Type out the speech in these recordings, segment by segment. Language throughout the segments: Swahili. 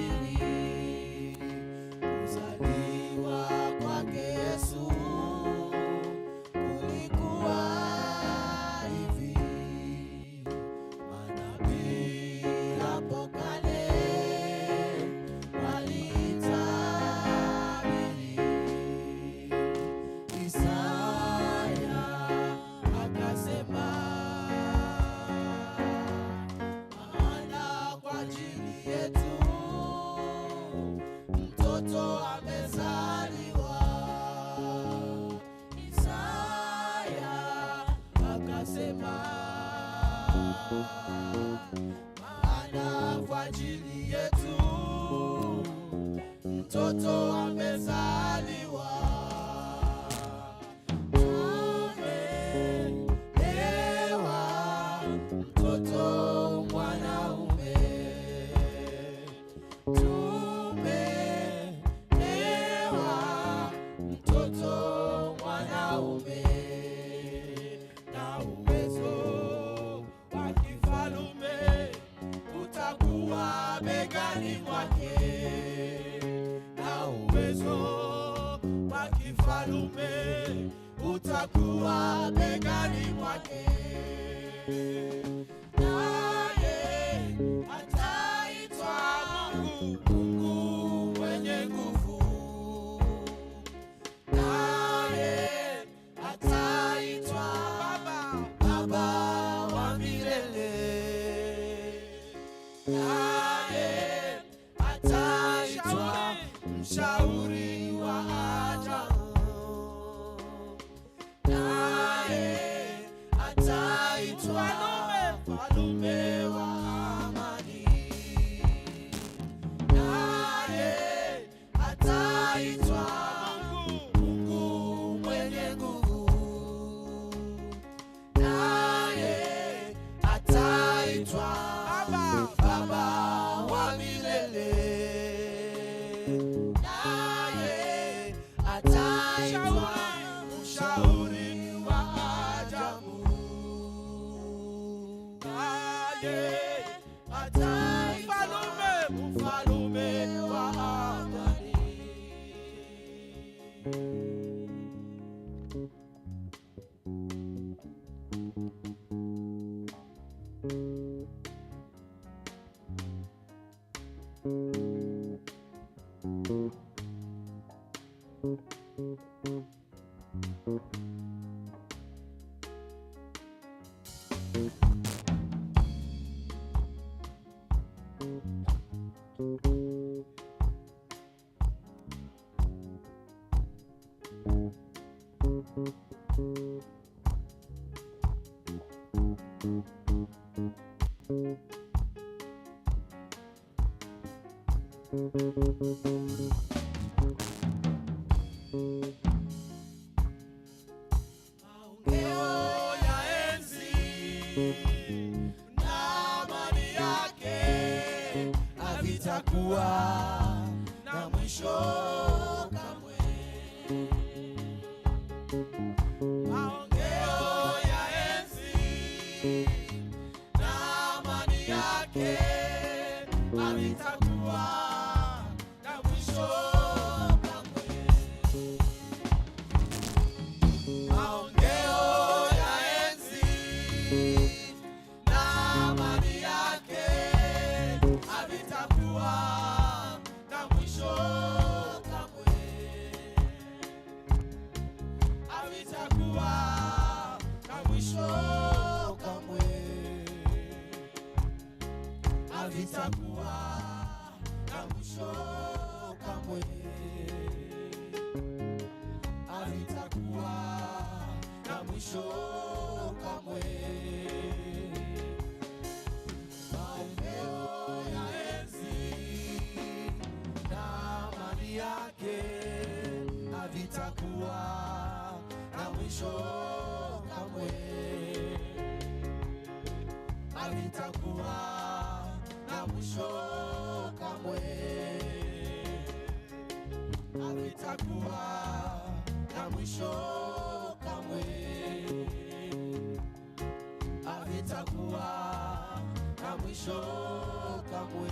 walitabiri kuzaliwa kwake Yesu. Kulikuwa hivi, manabii hapo kale walitabiri. Isaya akasema, maana kwa ajili yetu mtoto amezaliwa. Isaya akasema, maana kwa ajili yetu mtoto amezaliwa. Tumepewa mtoto mwanaume, tumepewa mtoto mwanaume, na uwezo wa kifalume utakuwa begani mwake, na uwezo wa kifalume utakuwa begani mwake. Naye ataitwa Mungu mwenye nguvu, naye ataitwa Baba wa milele, naye ataitwa Mshauri wa ajabu, naye ataitwa Mfalme wa amani, naye ataitwa Mungu mwenye nguvu, naye ataitwa Baba wa milele, naye ataitwa Mshauri wa ajabu, naye ataitwa Mfalme wa amani. Maongeo ya enzi na amani yake havitakuwa na mwisho kamwe. Maongeo ya enzi na amani yake havitakuwa na mwisho kamwe. Maongeo ya enzi na amani yake havitakuwa na mwisho kamwe, havitakuwa na mwisho kamwe, havitakuwa na mwisho kamwe, havitakuwa na mwisho kamwe. Maongeo ya enzi na amani yake havitakuwa na mwisho kamwe, havitakuwa na mwisho kamwe, havitakuwa na mwisho kamwe, havitakuwa na mwisho kamwe.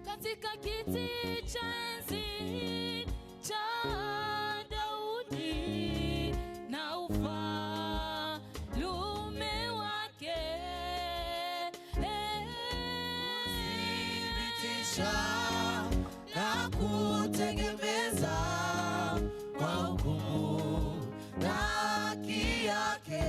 Katika kiti cha enzi cha Daudi na ufalme wake, thibitisha na kutegemeza kwa hukumu na haki yake.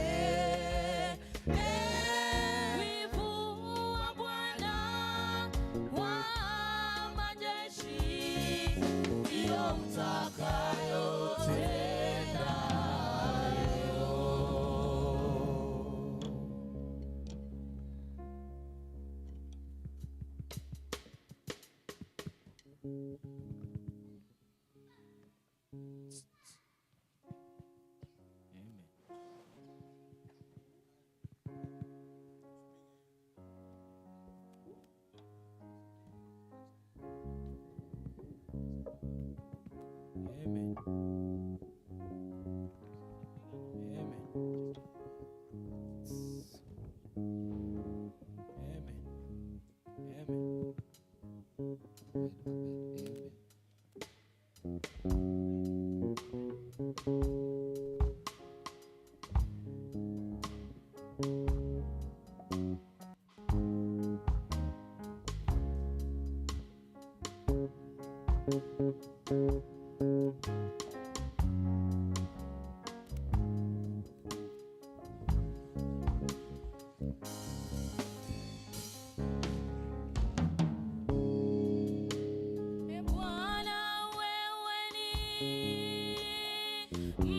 Amen.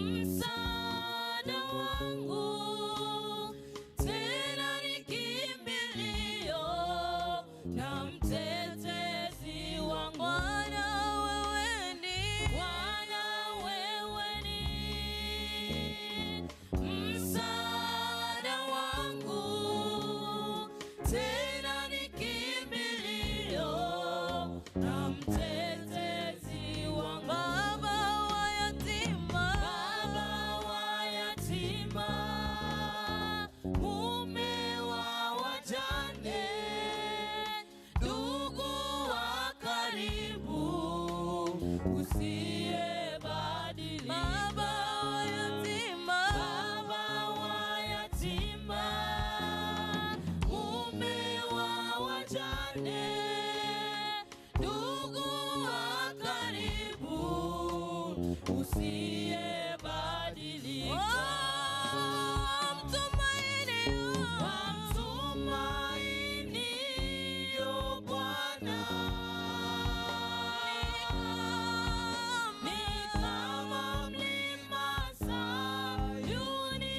usiyebadilika. Wamtumainio Bwana ni kama mlima Sayuni,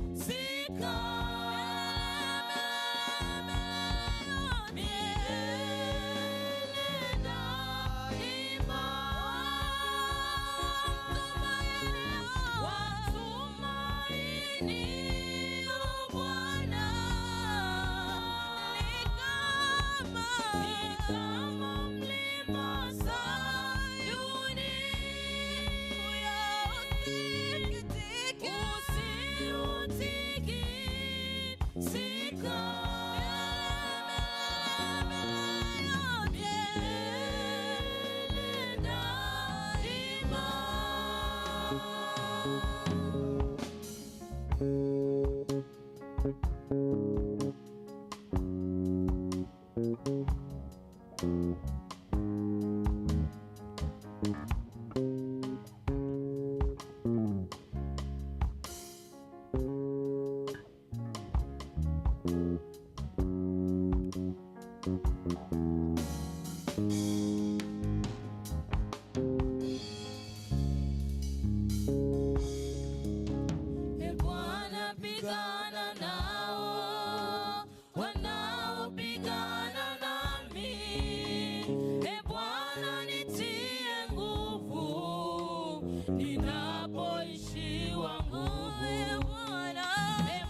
usiotikisika. Bwana, pigana nao wanaopigana nami. Bwana, nitie nguvu ninapoishiwa nguvu.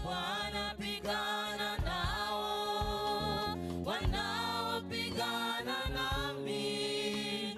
Bwana, pigana nao wanaopigana nami.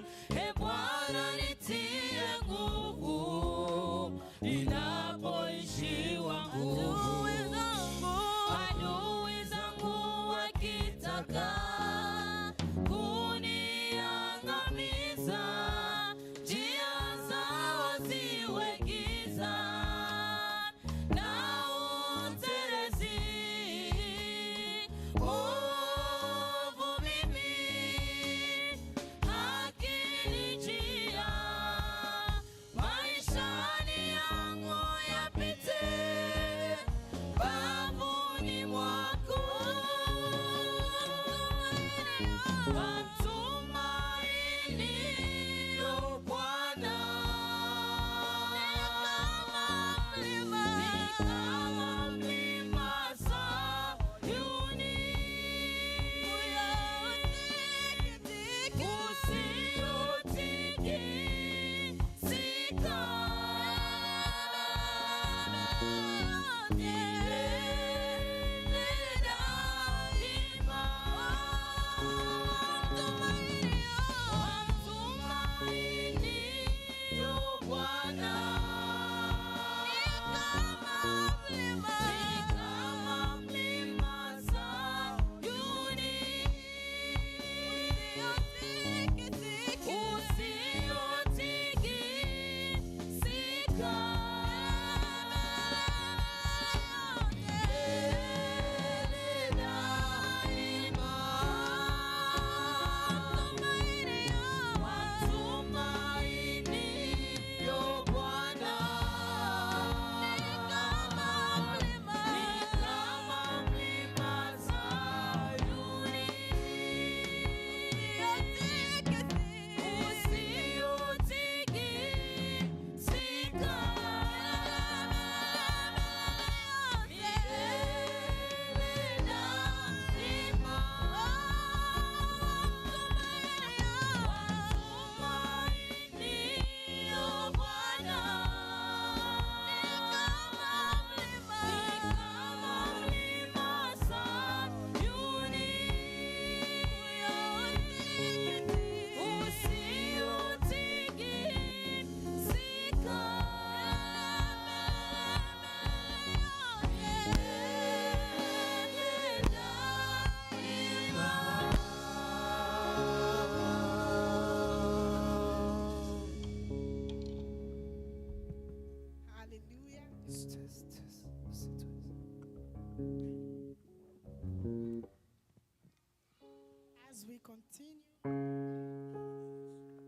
as we continue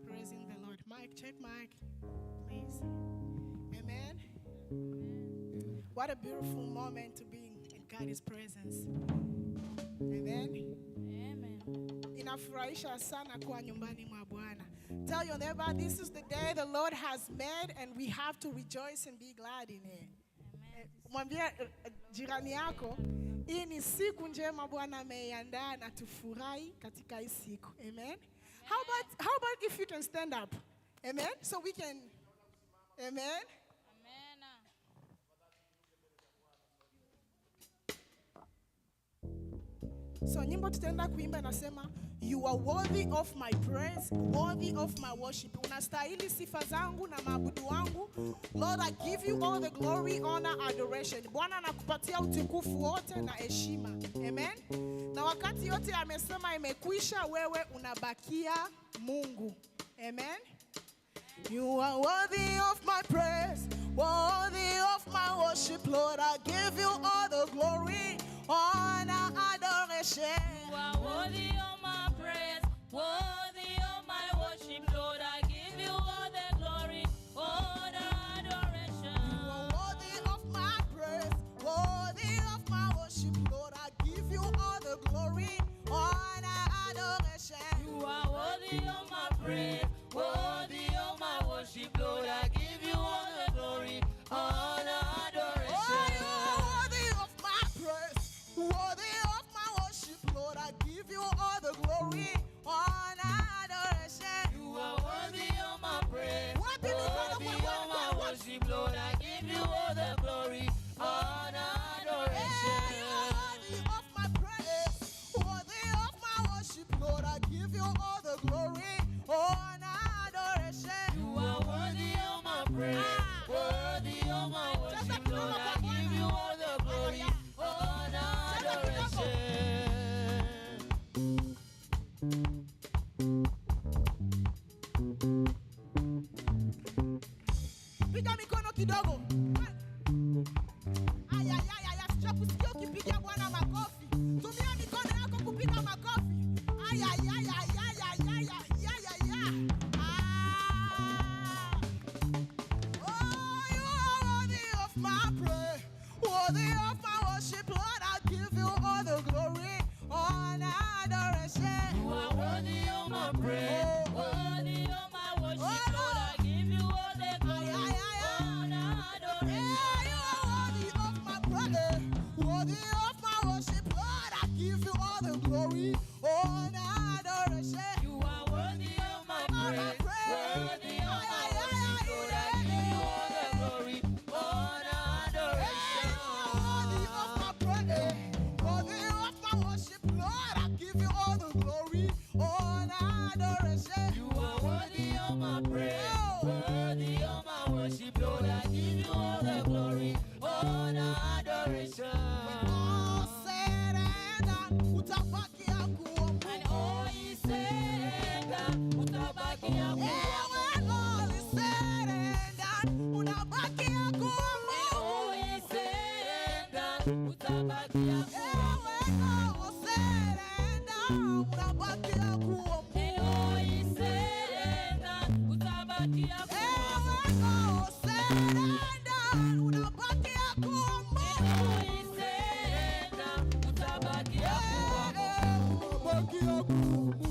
praising the Lord. Mic, check mic, please. Amen. What a beautiful moment to be in God's presence. Amen. Amen. Inafurahisha sana kuwa nyumbani mwa Bwana. Tell your neighbor, this is the day the Lord has made and we have to rejoice and be glad in it. Mwambie jirani yako, hii ni siku njema Bwana ameiandaa na tufurahi katika hii siku. Amen. How about if you can stand up? Amen. So we can. Amen. Amen. So nyimbo tutaenda kuimba nasema, you are worthy of my praise, worthy of my worship. Unastahili sifa zangu na maabudu wangu. Lord, I give you all the glory, honor, adoration. Bwana anakupatia utukufu wote na heshima. Amen. Na wakati yote amesema imekwisha, wewe unabakia Mungu. Amen. You are worthy of my praise, worthy of my worship. Lord, I give you all the glory, honor, adoration. You are worthy of my praise, worthy of my worship, Lord. I give you all the glory, honor, adoration. You are worthy of my praise, worthy of my worship. Lord, I give you all the glory, honor, adoration. You are worthy of my praise, worthy of my worship, Lord. I give you all the glory, honor, adoration. Oh, you are worthy of my praise, worthy of my worship. Lord, I give you all the glory, honor, adoration. You are worthy of my praise, What did you worthy say? of my worship, Lord. I give you all the glory, honor, adoration. Hey, you are worthy of my praise, worthy of my worship. Lord, I give you all the glory, honor, adoration. You are worthy of my praise, worthy of my worship, Lord. I give you all the glory, honor, adoration. Piga mikono kidogo. Aya, aya, aya, sijakusikia ukipiga Bwana makofi. Tumia mikono yako kupiga makofi. Aya, aya, aya, aya, aya, aya, aya. Ah. Oh, you are worthy of my praise, worthy of my worship. Lord, I give you all the glory, honor, adoration. You are worthy of my praise, worthy of my worship, Lord. I give you all the glory, honor, adoration. Yeah, you are worthy of my praise, worthy of my worship. Lord, I give you all the glory, honor, adoration. You are worthy of my praise, worthy of my worship, Lord. I give you all the glory, honor, adoration. Worthy of my praise, worthy of my worship. Lord, I give you all the glory, honor, adoration. You are worthy of my praise, worthy of my worship, Lord. I give you all the glory, honor, adoration. All said and done, utabakia kuwa Mungu. And all is said and done, utabakia kuwa Yeah, when all is said and done, unabakia kuwa Mungu. Mungu. All is said and done, utabakia kuwa Yeah, when all is said and done, unabakia kuwa Mungu. And all is said and done, utabakia kuwa Yeah, when all is said and done, unabakia kuwa And Mungu. all is said and done, utabakia kuwa Yeah, unabakia kuwa Mungu.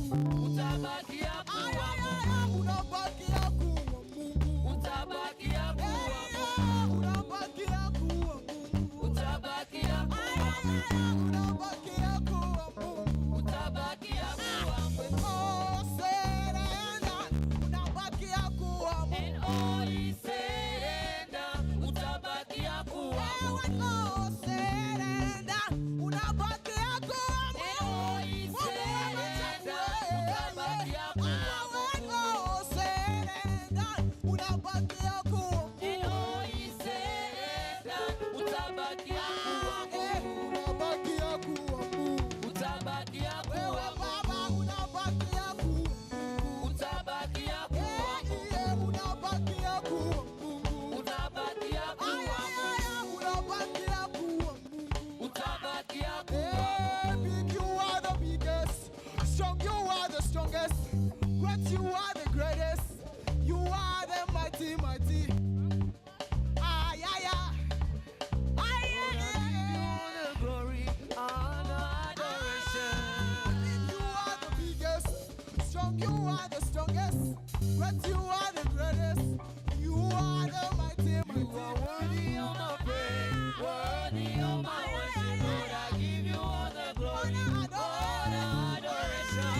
Utabakia Ay, kuwa ay, ay, ay, unabakia kuwa Mungu. Utabakia kuwa Yeah, unabakia kuwa Mungu. Utabakia Ay, kuwa ay, ay, ay, unabakia kuwa Mungu. Utabakia kuwa When all said and done, unabakia kuwa Mungu. And all is said and done, utabakia kuwa Yeah, when all said and done, unabakia kuwa And all Mungu. is Mungu said and done, utabakia kuwa that you are the greatest. You are the mighty, mighty. Ah, yeah, yeah. Ah, yeah, yeah. The glory, honor, adoration. You are the biggest. Strong, you are the strongest. But you are the greatest. You are the mighty, mighty. You are worthy of my praise, worthy of my worship. Lord, I give you all the glory, honor, adoration.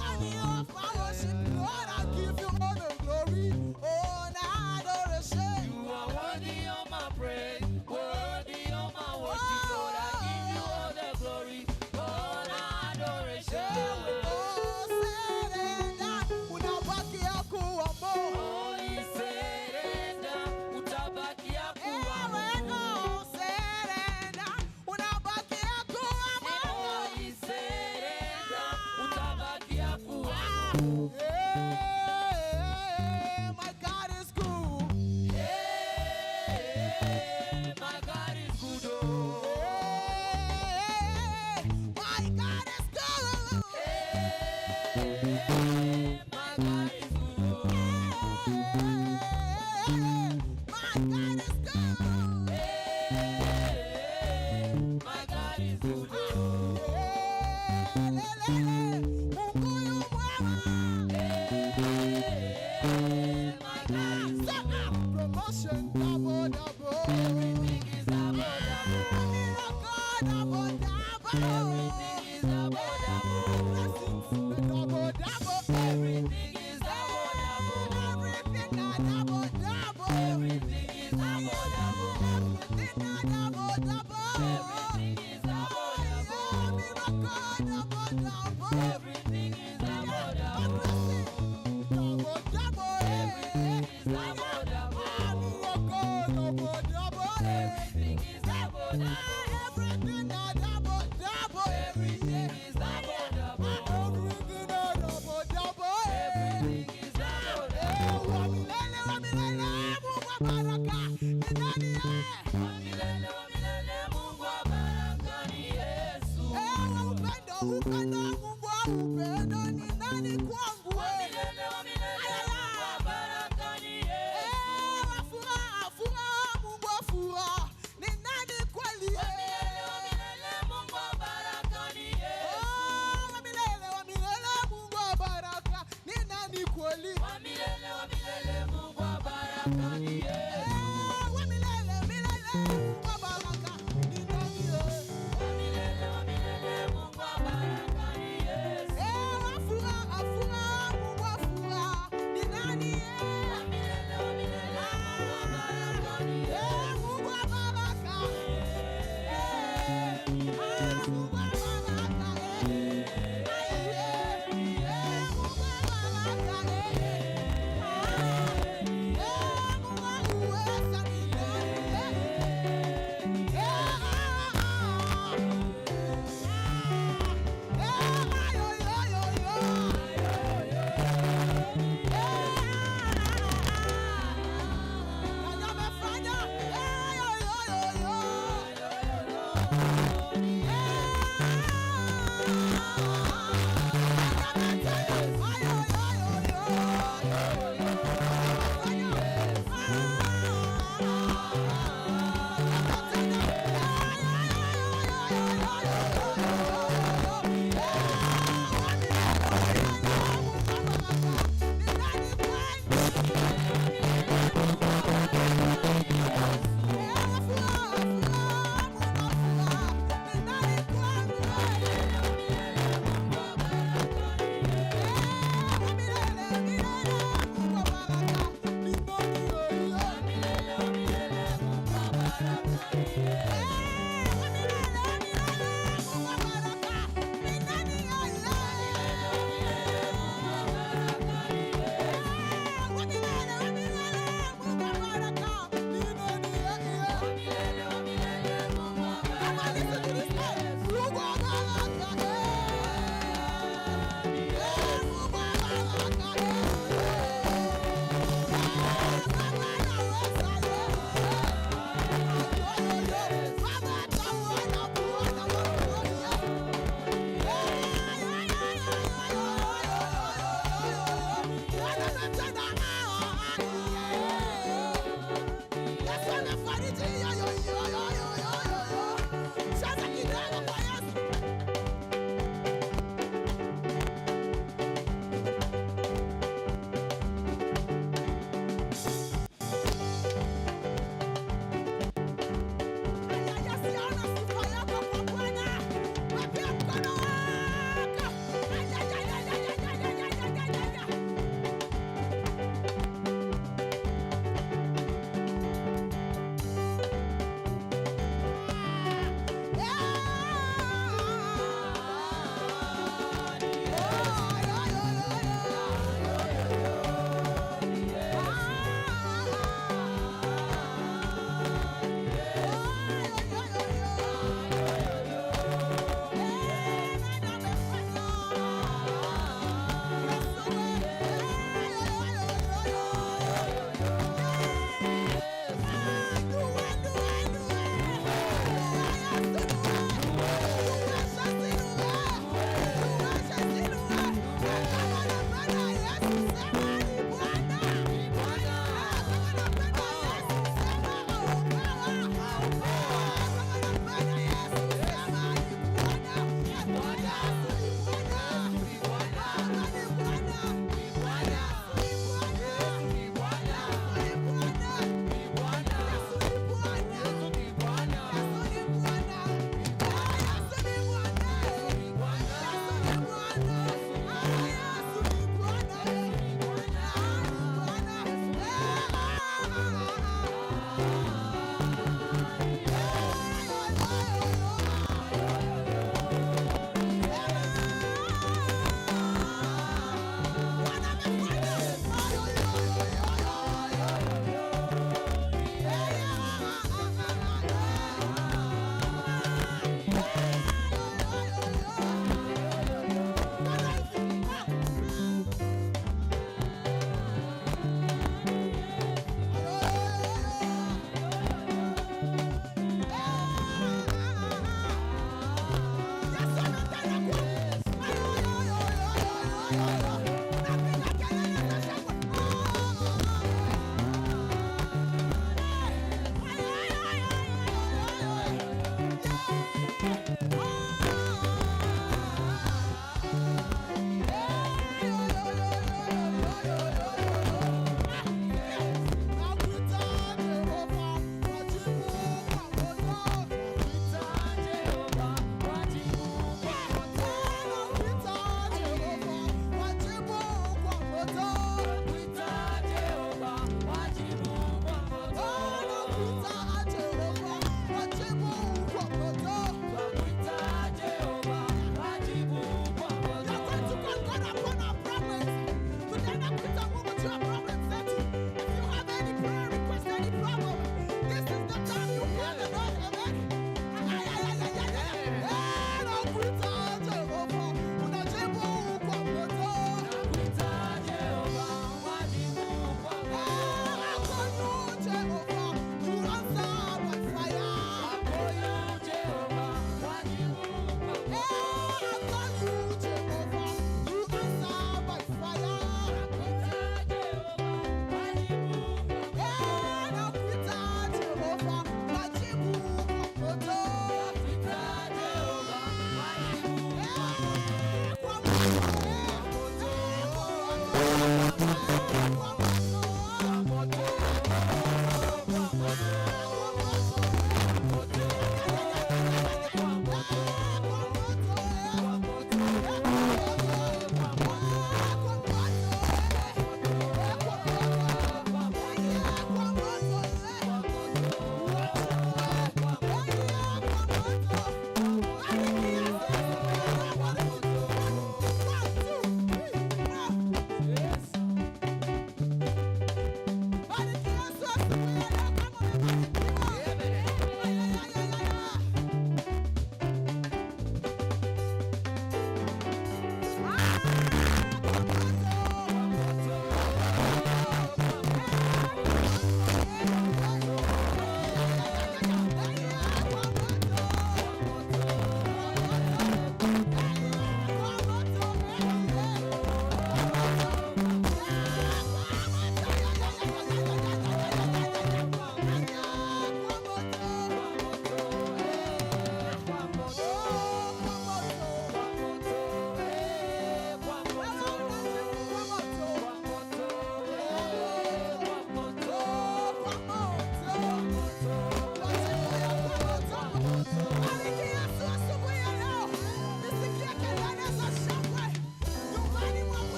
Worthy of my worship, Lord, I give you all the glory, honor, adoration. You are worthy of my praise, worthy of my worship. Lord, I give you all the glory, honor, adoration. Oh, serenda, unabakia kuwa Mungu. Holy surrender, utabakia kuwa Ewe Mungu. no, serenda, unabakia kuwa Mungu. Holy surrender, utabakia kuwa Yeah, my God is good. Hey, my God is good. Oh. Yeah, my God is good. Hey, my God is good. Oh. Yeah, my God is good. Hey, my God is good. Oh. Yeah, lelele, Mungu yu mwema. Hey, my God is good. Promotion double double. Everything is double double. Miracle double double. Everything is double double. Blessings double double. Everything is double double. Everything double double. Everything is double double. Everything double double. Everything is double double. Miracle double double. Everything is double double. Double double. Everything is double double. Miracle double double. Everything is double double. Everything double double. Everything is double double. Everything double double. Everything is double double. Wamilele, wamilele, Mungu wa baraka. Ni nani Wamilele, wamilele, Mungu wa baraka ni Yesu. wa upendo, upendo, Mungu wa upendo. Ni nani kwangu Wamilele, wamilele, Mungu wa baraka ni Yesu. wa furaha, furaha, Mungu wa furaha. Ni nani kweli Wamilele, wamilele, Mungu wa baraka ni Yesu. Wamilele, wamilele, Mungu wa baraka. Ni nani kweli Wamilele, wamilele, Mungu wa baraka ni Yesu. Wamilele, milele, Mungu wa baraka. Ni nani Wamilele, wamilele, Mungu wa baraka ni Yesu. wa furaha, furaha,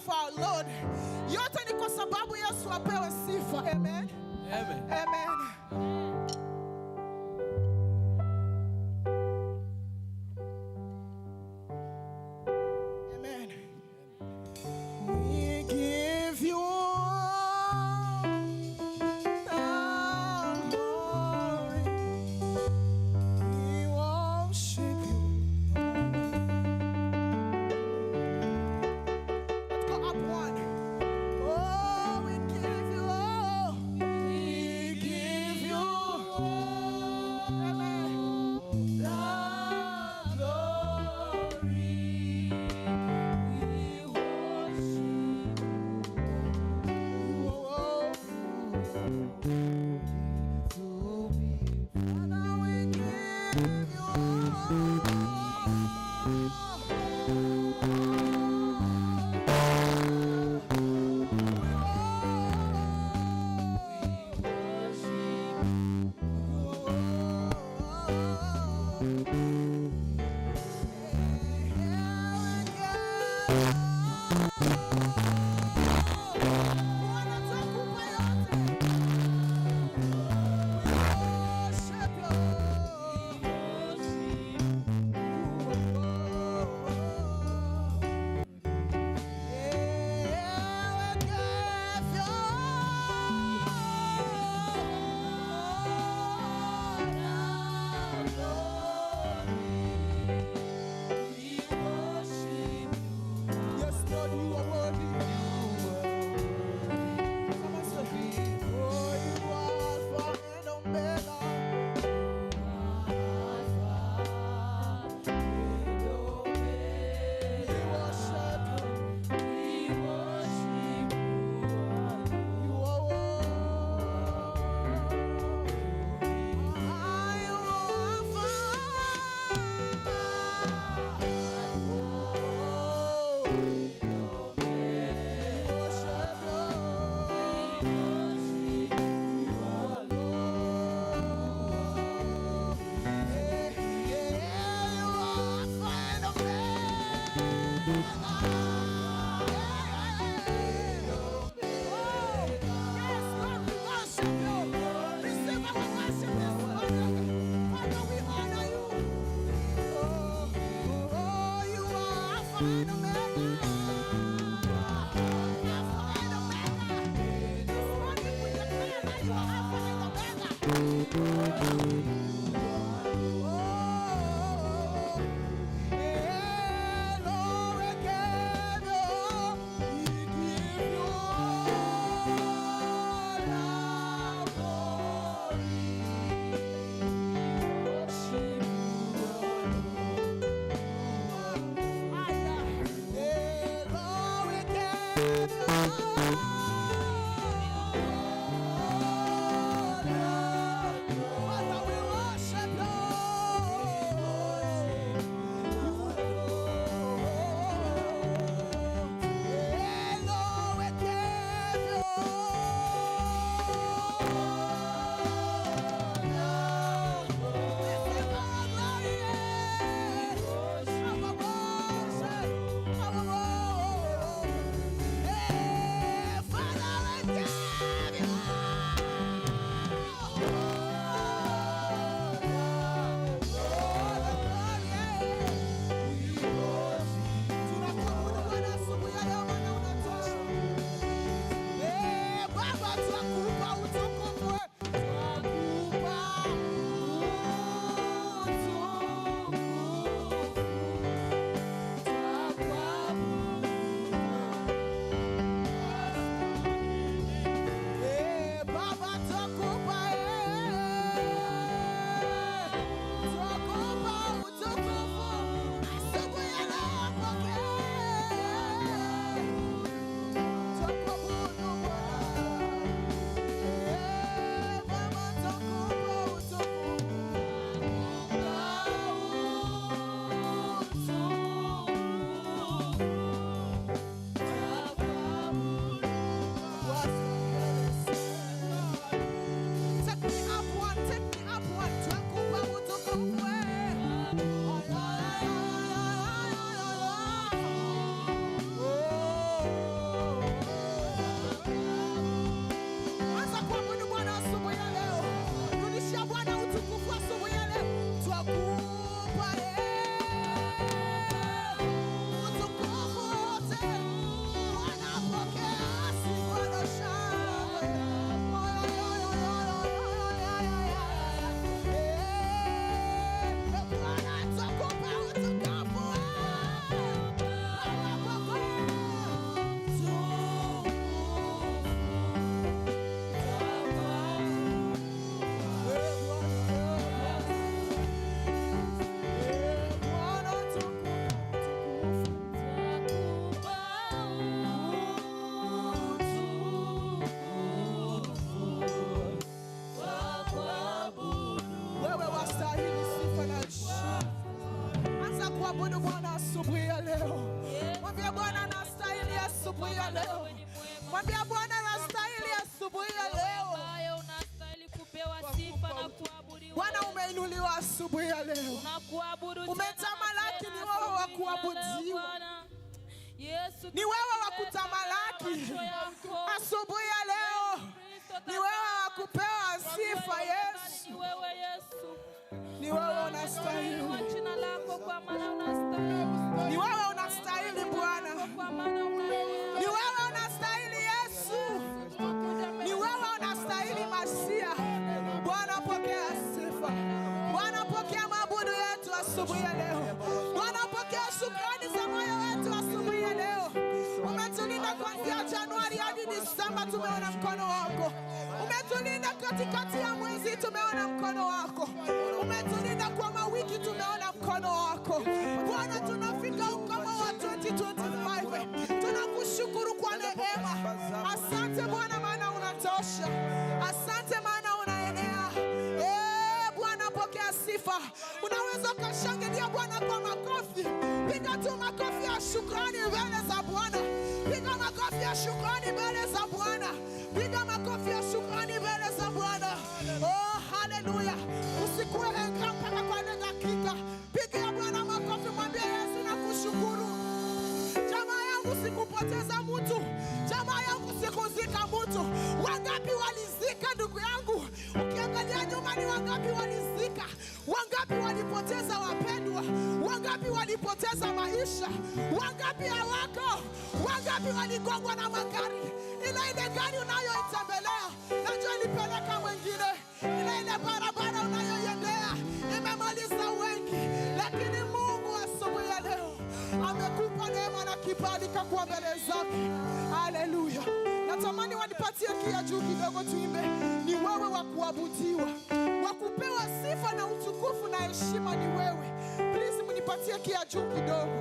of our Lord. Yote ni kwa sababu Yesu apewe sifa. Amen. Amen. Amen. Amen. We give you all the glory. We worship you. Let's go up one. Oh, we give you all. We give you all. Amen. The glory. We worship you. Oh, Father, we give you Yes, Lord, you are worthy. Someone say, oh, you are Alpha and Omega. We worship you. You are Mwabudu Bwana asubuhi ya leo. Mwambie Bwana anastahili asubuhi ya leo. Mwambie Bwana anastahili asubuhi ya leo. Unastahili kupewa sifa na kuabudiwa. Bwana umeinuliwa asubuhi ya leo. Umetamalaki, ni wewe wa kuabudiwa. Yesu, ni wewe wa kutamalaki asubuhi ya leo. Ni wewe wa kupewa sifa Yesu. Ni wewe Yesu. Ni wewe unastahili. Jina lako kwa maana unastahili. Ni wewe unastahili Bwana. Ni wewe unastahili Yesu. Ni wewe unastahili Masia. Bwana pokea sifa. Bwana pokea maabudu yetu asubuhi ya leo. Bwana pokea shukrani za moyo wetu asubuhi ya leo. Umetulinda kuanzia Januari hadi Disemba, tumeona mkono wako. Umetulinda katikati ya mwezi, tumeona mkono wako. Umetulinda kwa mawiki, tumeona mkono wako. Bwana, tunafika ukomo wa 2025. Tunakushukuru kwa neema. Asante Bwana maana unatosha. Asante maana unaenea. Bwana pokea sifa. Unaweza kushangilia Bwana kwa makofi. Piga tu makofi ya shukrani mbele za Bwana. Piga makofi ya shukrani mbele za Bwana. Piga makofi ya shukrani mbele za Bwana. Oh, haleluya. Usikuwe henga mpaka kwa dakika. Piga Bwana makofi, mwambie Yesu nakushukuru. Jamaa yangu sikupoteza mtu. Jamaa yangu sikuzika mtu. Wangapi walizika ndugu yangu? Ukiangalia nyuma ni wangapi walizika? Wangapi walipoteza wapendwa? Wangapi walipoteza maisha? Wangapi hawako? Wangapi waligongwa na magari? Ile gari unayoitembelea najua ilipeleka wengine. Ile barabara unayoiendea imemaliza wengi. Lakini Mungu asubuhi ya leo amekupa neema na kibali kwa mbele zake. Haleluya. Natamani wanipatie kia juu kidogo tuimbe. Ni wewe wa kuabudiwa, wa kupewa sifa na utukufu na heshima ni wewe. Please mnipatie kia juu kidogo.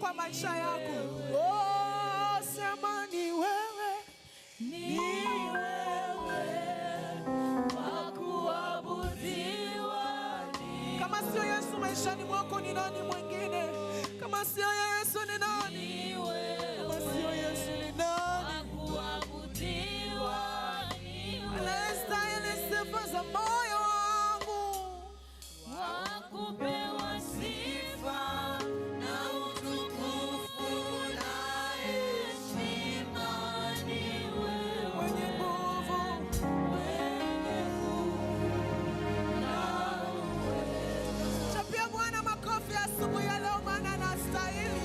kwa maisha yako. Oh, sema ni wewe, Ni wewe wa kuabudiwa, kama sio Yesu maishani mwako ni nani mwingine? Kama sio Yesu ni nani? ni wewe Kama sio Yesu ni nani? wa kuabudiwa, ni wewe Anastahili sifa za moyo wangu. wa kupewa sifa na utukufu na heshima, ni wewe Mwenye nguvu, mwenye nguvu na chapia Bwana makofi asubuhi ya leo, maana anastahili.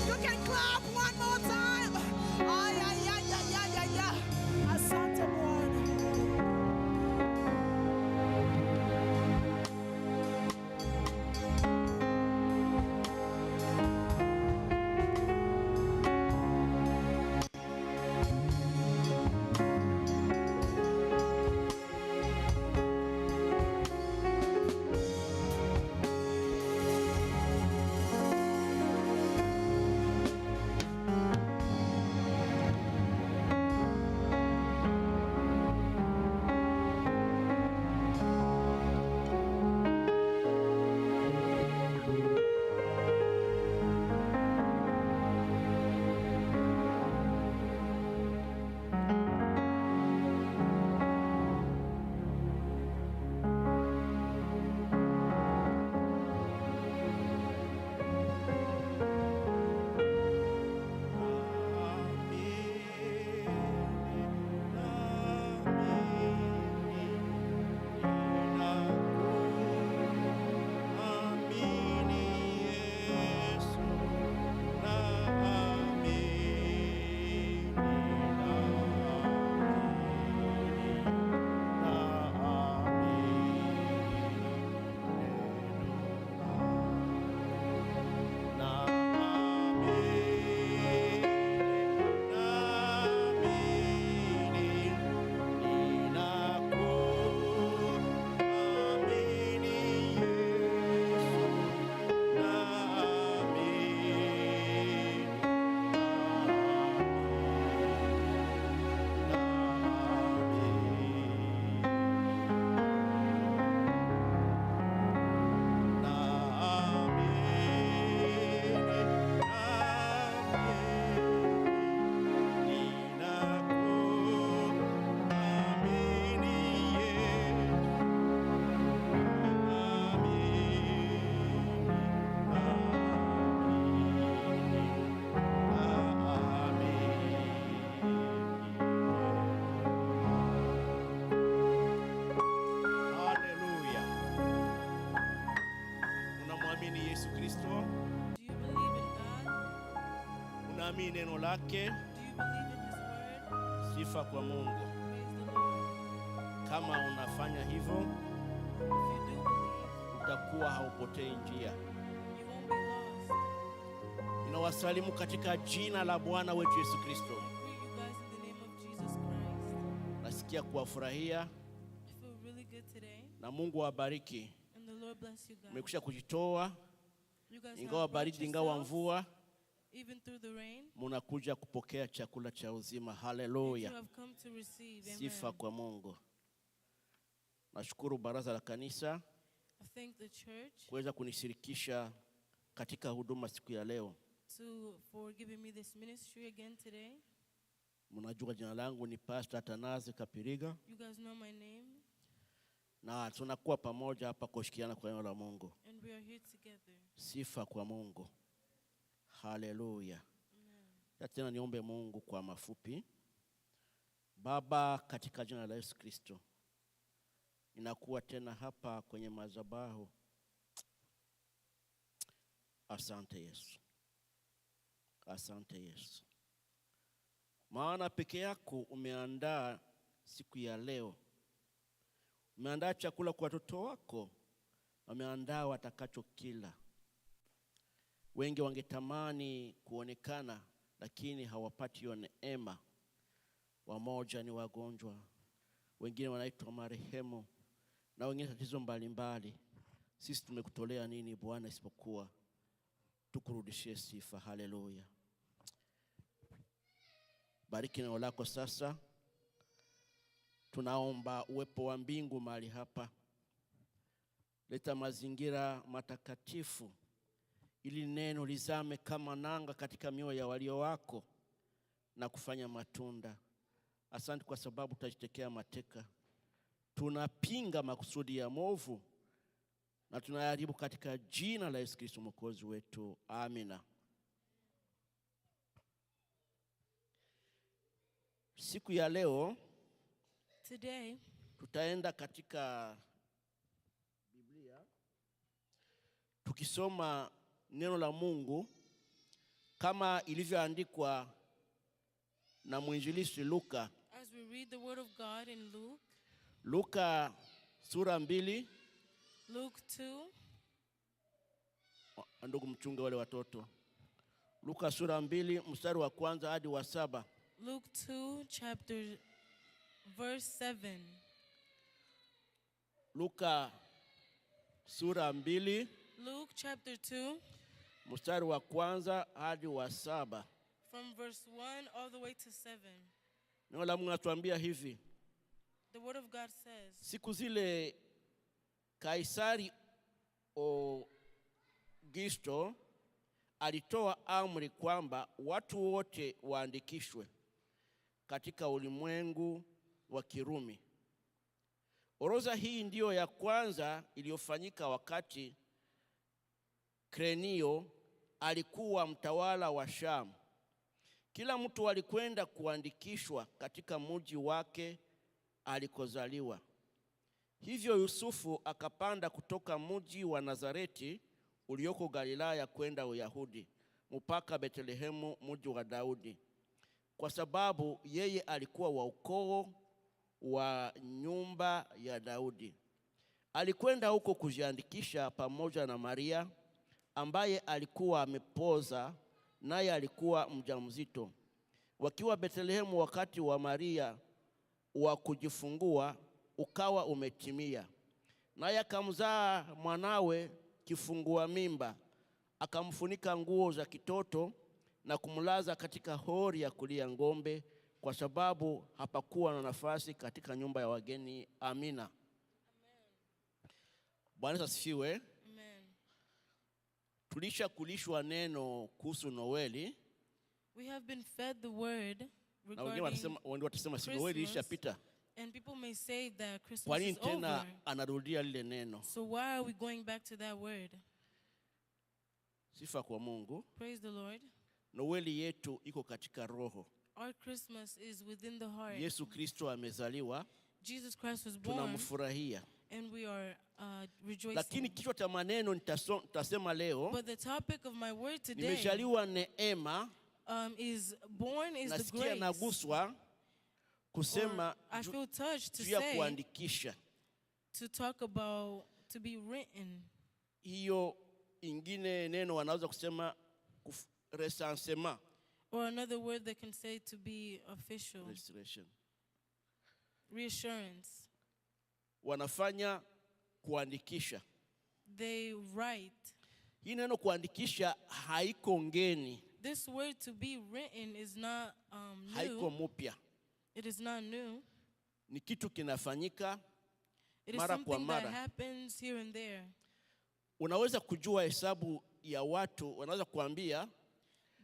You can clap one more time. Ay, ay, ay, ay, ay, ay, ay. Asante Bwana. unaamini neno lake. Do you believe in His word? Sifa kwa Mungu. Praise the Lord. Kama unafanya hivyo, If you do believe, utakuwa haupotei njia. you won't be lost. Ninawasalimu katika jina la Bwana wetu Yesu Kristo. I greet you guys in the name of Jesus Christ. Nasikia kuwafurahia I feel really good today, na Mungu awabariki. and the Lord bless you guys. Mmekwisha kujitoa, You guys ingawa have brought baridi, ingawa yourselves, mvua, even through the rain. mnakuja kupokea chakula cha uzima. You Haleluya. have come to receive. Sifa Amen. kwa Mungu. Nashukuru baraza la kanisa I thank the church kuweza kunishirikisha katika huduma siku ya leo. for giving me this ministry again today. Mnajua jina langu ni Pastor Atanazi Kapiriga, You guys know my name, na tunakuwa pamoja hapa kushikiana kwa neno la Mungu. and we are here together. Sifa kwa Mungu. Haleluya. Amen. Tena niombe Mungu kwa mafupi. Baba, katika jina la Yesu Kristo, ninakuwa tena hapa kwenye madhabahu. Asante Yesu. Asante Yesu. Maana peke yako umeandaa siku ya leo. Umeandaa chakula kwa watoto wako. Umeandaa watakachokila. Wengi wangetamani kuonekana lakini hawapati hiyo neema. Wamoja ni wagonjwa, wengine wanaitwa marehemu, na wengine tatizo mbalimbali. Sisi tumekutolea nini Bwana isipokuwa tukurudishie sifa. Haleluya. Bariki neno lako sasa. Tunaomba uwepo wa mbingu mahali hapa. Leta mazingira matakatifu ili neno lizame kama nanga katika mioyo ya walio wako na kufanya matunda. Asante kwa sababu tutajitekea mateka. Tunapinga makusudi ya mwovu na tunayaribu katika jina la Yesu Kristo Mwokozi wetu. Amina. Siku ya leo Today, tutaenda katika Biblia tukisoma neno la Mungu kama ilivyoandikwa na mwinjilisti Luka. as we read the word of God in Luke, Luka sura 2. Luke 2, Ndugu mchunge wale watoto. Luka sura 2 mstari wa kwanza hadi wa 7. Luke 2, chapter verse 7. Luka sura 2 Luke chapter 2, mstari wa kwanza hadi wa 7. from verse 1 all the way to 7. Neno la Mungu linatuambia hivi: The word of God says, siku zile Kaisari Augusto alitoa amri kwamba watu wote waandikishwe katika ulimwengu wa Kirumi. Orodha hii ndiyo ya kwanza iliyofanyika wakati Krenio alikuwa mtawala wa Shamu. Kila mtu alikwenda kuandikishwa katika mji wake alikozaliwa. Hivyo Yusufu akapanda kutoka mji wa Nazareti ulioko Galilaya kwenda Uyahudi mpaka Betlehemu, mji wa Daudi, kwa sababu yeye alikuwa wa ukoo wa nyumba ya Daudi. Alikwenda huko kujiandikisha pamoja na Maria ambaye alikuwa amepoza, naye alikuwa mjamzito. Wakiwa Betlehemu, wakati wa Maria wa kujifungua ukawa umetimia, naye akamzaa mwanawe kifungua mimba. Akamfunika nguo za kitoto na kumlaza katika hori ya kulia ng'ombe, kwa sababu hapakuwa na nafasi katika nyumba ya wageni. Amina. Bwana asifiwe. Amen. Tulishakulishwa neno kuhusu Noeli. We have been fed the word Na wengine watasema si Noeli ilishapita. and people may say that Kwa Christmas nini is tena over. anarudia lile neno? So why are we going back to that word? Sifa kwa Mungu. Praise the Lord. Noeli yetu iko katika roho. Our Christmas is within the heart. Yesu Kristo amezaliwa, Jesus Christ was born, tunamfurahia. and we are rejoicing. Lakini kichwa cha maneno nitasema leo, But the topic of my word today nimejaliwa neema, is born is the nasikia grace. naguswa kusema Or I feel touched to juu ya say, kuandikisha. to talk about, to be written. Hiyo ingine neno wanaweza kusema recensement. Or another word they can say to be official. Registration. Reassurance. Wanafanya kuandikisha. They write. Hii neno kuandikisha haiko ngeni, This word to be written is not haiko new. mupya. It is not new. Ni kitu kinafanyika It is mara kwa something that mara. happens here and there. Unaweza kujua hesabu ya watu, wanaweza kuambia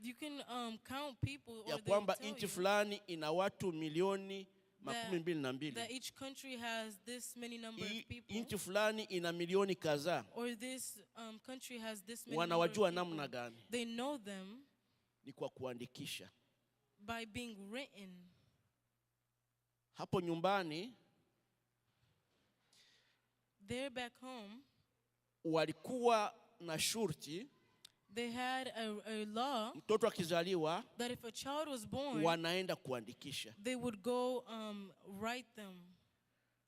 You can count people, ya or they kwamba tell nchi you fulani ina watu milioni that 22. each country has this many number of people, Nchi fulani ina milioni kadhaa. or this country has this many number of Wanawajua people. namna gani? They know them Ni kwa kuandikisha. by being written. Hapo nyumbani There back home, walikuwa na shurti, they had a law mtoto akizaliwa that if a child was born, wanaenda kuandikisha. they would go write them.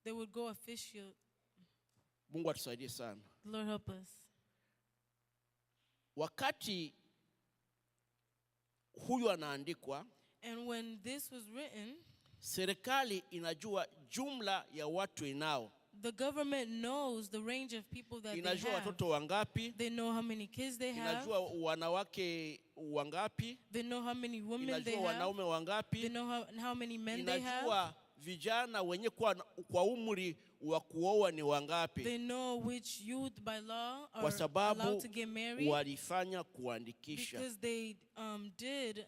They would go official. Mungu atusaidie sana. Lord help us. Wakati huyu anaandikwa, And when this was written, serikali inajua jumla ya watu inao. The government knows the range of people that they inajua have. watoto wangapi, They know how many kids they have. inajua wanawake wangapi, They know how many women they inajua have. wanaume wangapi, They know how many men they have. inajua vijana wenye kwa umri wa kuoa ni wangapi, They know which youth by law kwa are sababu allowed to get married walifanya kuandikisha. because they did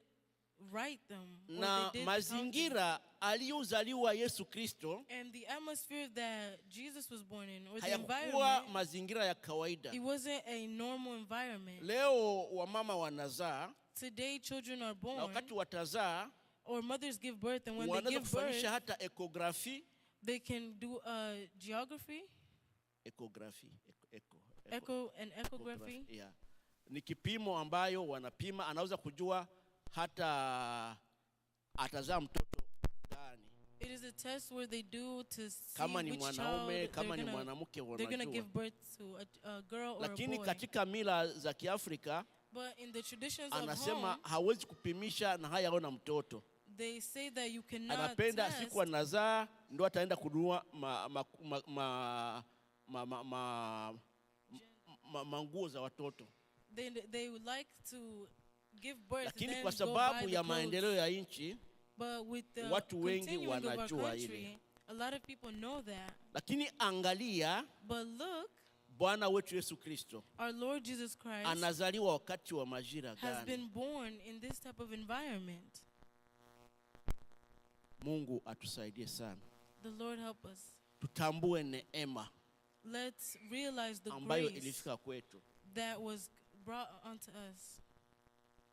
write them. Or Na they did mazingira aliyozaliwa Yesu Kristo and the atmosphere that Jesus was born in, or the hayakuwa environment, mazingira ya kawaida. it wasn't a normal environment. Leo wamama wanazaa, Today, children are na born, wakati watazaa or mothers give birth, and when they wanaweza give kufanyisha birth, hata ecography. they can do geography, Ecography, echography. yeah. Ni kipimo ambayo wanapima, anaweza kujua hata atazaa mtoto gani, It is a test where they do to see kama ni which mwanaume, child kama ni they're mwanamke, gonna give wanajua. birth to, a girl or a Lakini boy. katika mila za Kiafrika But in the traditions of anasema home, hawezi kupimisha na hayaona mtoto. they say that you cannot Anapenda test. siku anazaa ndo ataenda kununua manguo za watoto. They would like to give birth, Lakini then kwa go sababu buy the ya clothes. maendeleo ya nchi, But with the watu wengi continuing of our wanajua country, ile. a lot of people know that. lakini angalia But look, Bwana wetu Yesu Kristo our Lord Jesus Christ anazaliwa wakati wa majira has gani? been born in this type of environment. Mungu atusaidie sana, The Lord help us. tutambue neema Let's realize the ambayo grace ilifika kwetu. that was brought unto us.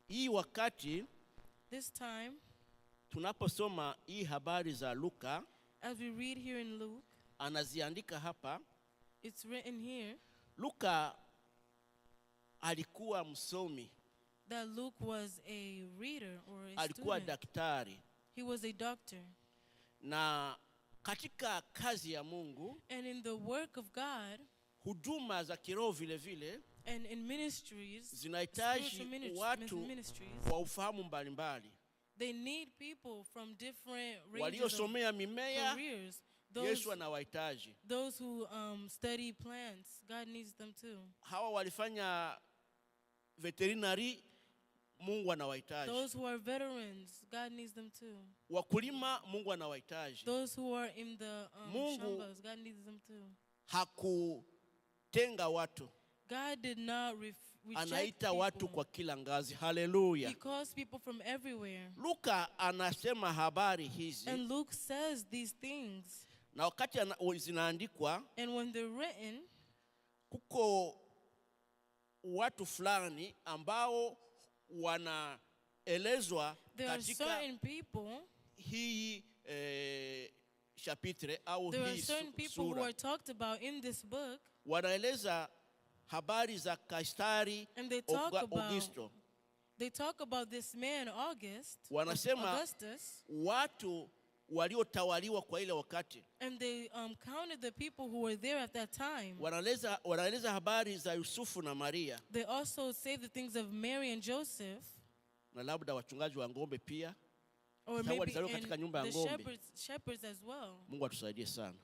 Hii wakati This time, tunaposoma hii habari za Luka, as we read here in Luke, anaziandika hapa. it's written here Luka alikuwa msomi, that Luke was a reader or a alikuwa student. daktari, He was a doctor. na katika kazi ya Mungu, And in the work of God, huduma za kiroho vile vile and in ministries, zinahitaji spiritual watu ministries, wa ufahamu mbalimbali, they need people from different ranges of waliosomea mimea. careers. Yesu anawahitaji. Those who study plants, God needs them too. Hawa walifanya veterinary, Mungu anawahitaji. Those who are veterans, God needs them too. Wakulima, Mungu anawahitaji. Those who are in the Mungu shambas, God needs them too. Hakutenga watu, God did not reject anaita watu people. kwa kila ngazi. Haleluya. He calls people from everywhere. Luka anasema habari hizi, And Luke says these things. na wakati zinaandikwa, And when they're written, kuko watu fulani ambao wanaelezwa there are katika certain people, hii chapitre au there are hii certain people who are sura. talked about in this book, Wanaeleza habari za Kaisari and they talk about Augusto. this man Wanasema Augustus, watu waliotawaliwa kwa ile wakati. and they counted the people who were there at that time. Wanaeleza habari za Yusufu na Maria, They also say the things of Mary and Joseph, na labda wachungaji wa ng'ombe pia. or Sababu maybe walizaliwa katika nyumba ya the ng'ombe. shepherds as well. Mungu atusaidie sana.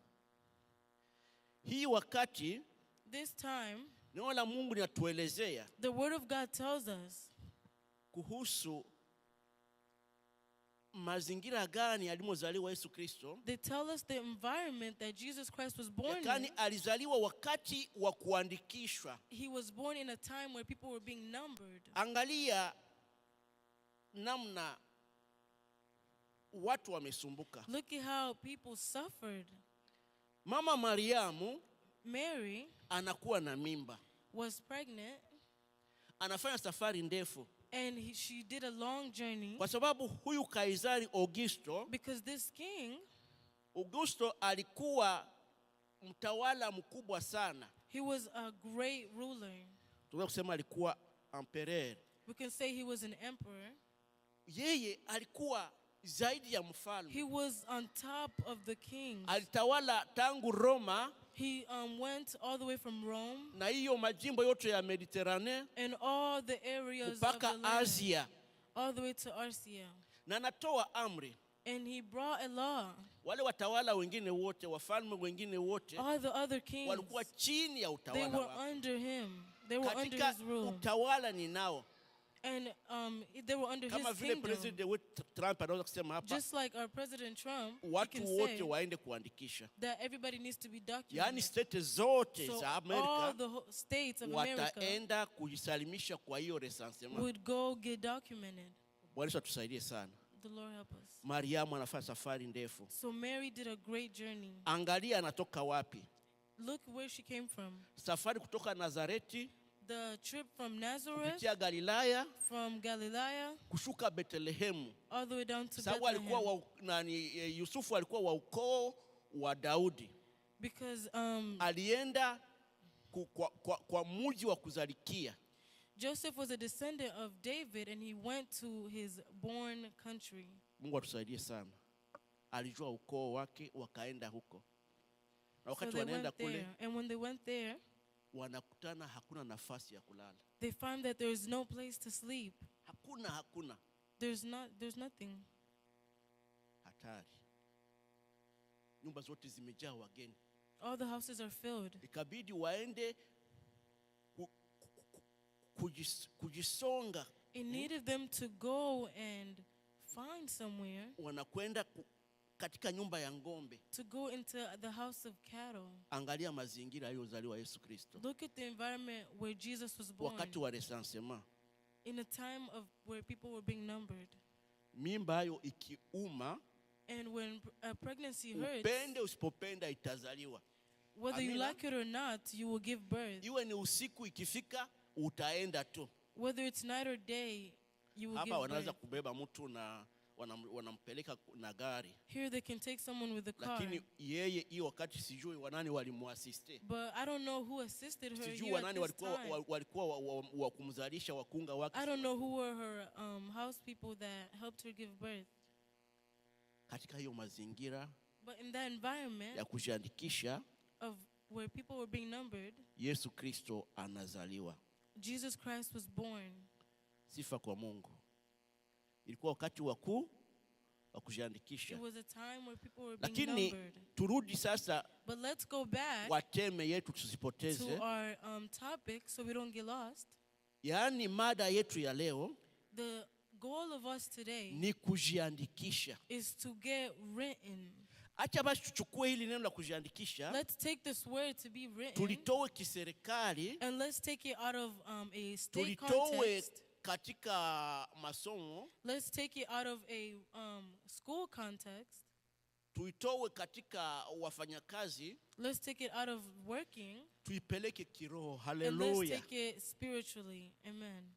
Hii wakati This time, neno la Mungu linatuelezea the Word of God tells us kuhusu mazingira gani alimozaliwa Yesu Kristo. they tell us the environment that Jesus Christ was born Yakani in. alizaliwa wakati wa kuandikishwa. He was born in a time where people were being numbered. Angalia namna watu wamesumbuka. Look at how people suffered. Mama Mariamu Mary anakuwa na mimba, was pregnant, anafanya safari ndefu, and she did a long journey kwa sababu huyu Kaisari Augusto, because this king, Augusto alikuwa mtawala mkubwa sana. he was a great ruler. Tunaweza kusema alikuwa emperor. We can say he was an emperor. Yeye alikuwa zaidi ya mfalme. He was on top of the kings. Alitawala tangu Roma He went all the way from Rome na hiyo majimbo yote ya Mediterranean and all the areas of mpaka the land, Asia, all the way to Arsia. na anatoa amri And he brought a law. Wale watawala wengine wote, wafalme wengine wote All the other kings, walikuwa chini ya they utawala were wake. under him. They were under Katika his rule. utawala ninao, And they were under kama his vile kingdom. President wetu Trump anaweza kusema hapa, Just like our President Trump, he watu can wote say waende kuandikisha. that everybody needs to be Yaani documented. state zote So za all Amerika the states of America wataenda kujisalimisha kwa hiyo recensement. would go get documented. Bwana Yesu atusaidie sana. The Lord help us. Mariamu anafanya safari ndefu. So Mary did a great journey. Angalia anatoka wapi. Look where she came from. Safari kutoka Nazareti The trip from Nazareth, kupitia Galilaya from Galilee, kushuka Betlehemu. all the way down to Sababu alikuwa Bethlehem. Yusufu alikuwa wa ukoo wa Daudi. Because Alienda kwa mji wa kuzalikia. Joseph was a descendant of David and he went to his born country. Mungu atusaidie sana. Alijua ukoo wake, wakaenda huko. Na So wakati they wanaenda went kule, there. And when they went there, wanakutana hakuna nafasi ya kulala. they found that there is no place to sleep. Hakuna. There's nothing. Hatari. Nyumba zote zimejaa wageni. All the houses are filled. Ikabidi waende kujisonga. It needed them to go and find somewhere Wanakwenda katika nyumba ya ng'ombe. to go into the house of cattle. Angalia mazingira aliyozaliwa Yesu Kristo. Look at the environment where Jesus was born. Wakati wa recensement. In a time of where people were being numbered. Mimba hayo ikiuma, And when a pregnancy hurts, upende usipopenda itazaliwa. whether you Amina. like it or not, you will give birth. Iwe ni usiku ikifika utaenda tu. Whether it's night or day, you will Hapa give wanaweza birth. kubeba mtu na wanampeleka na gari. Here they can take someone with a car. Lakini yeye hiyo wakati sijui wanani walimuasiste. But I don't know who assisted her Sijui here at wanani this time. walikuwa wa kumzalisha wakunga wake. I don't know who were her house people that helped her give birth. Katika hiyo mazingira But in that environment ya kujiandikisha, of where people were being numbered, Yesu Kristo anazaliwa. Jesus Christ was born. Sifa kwa Mungu. Ilikuwa wakati wa kujiandikisha. It was a time where people were being Lakini numbered. turudi sasa But let's go back kwa teme yetu tusipoteze. to our topic so we don't get lost. Yaani mada yetu ya leo The goal of us today ni kujiandikisha. is to get written. Acha basi tuchukue hili neno la kujiandikisha, Let's take this word to be written tulitoe kiserikali, and let's take it out of a state tulitoe context. katika masomo, Let's take it out of a school context. tuitoe katika wafanyakazi, Let's take it out of working. tuipeleke kiroho. And let's Haleluya. take it spiritually. Amen.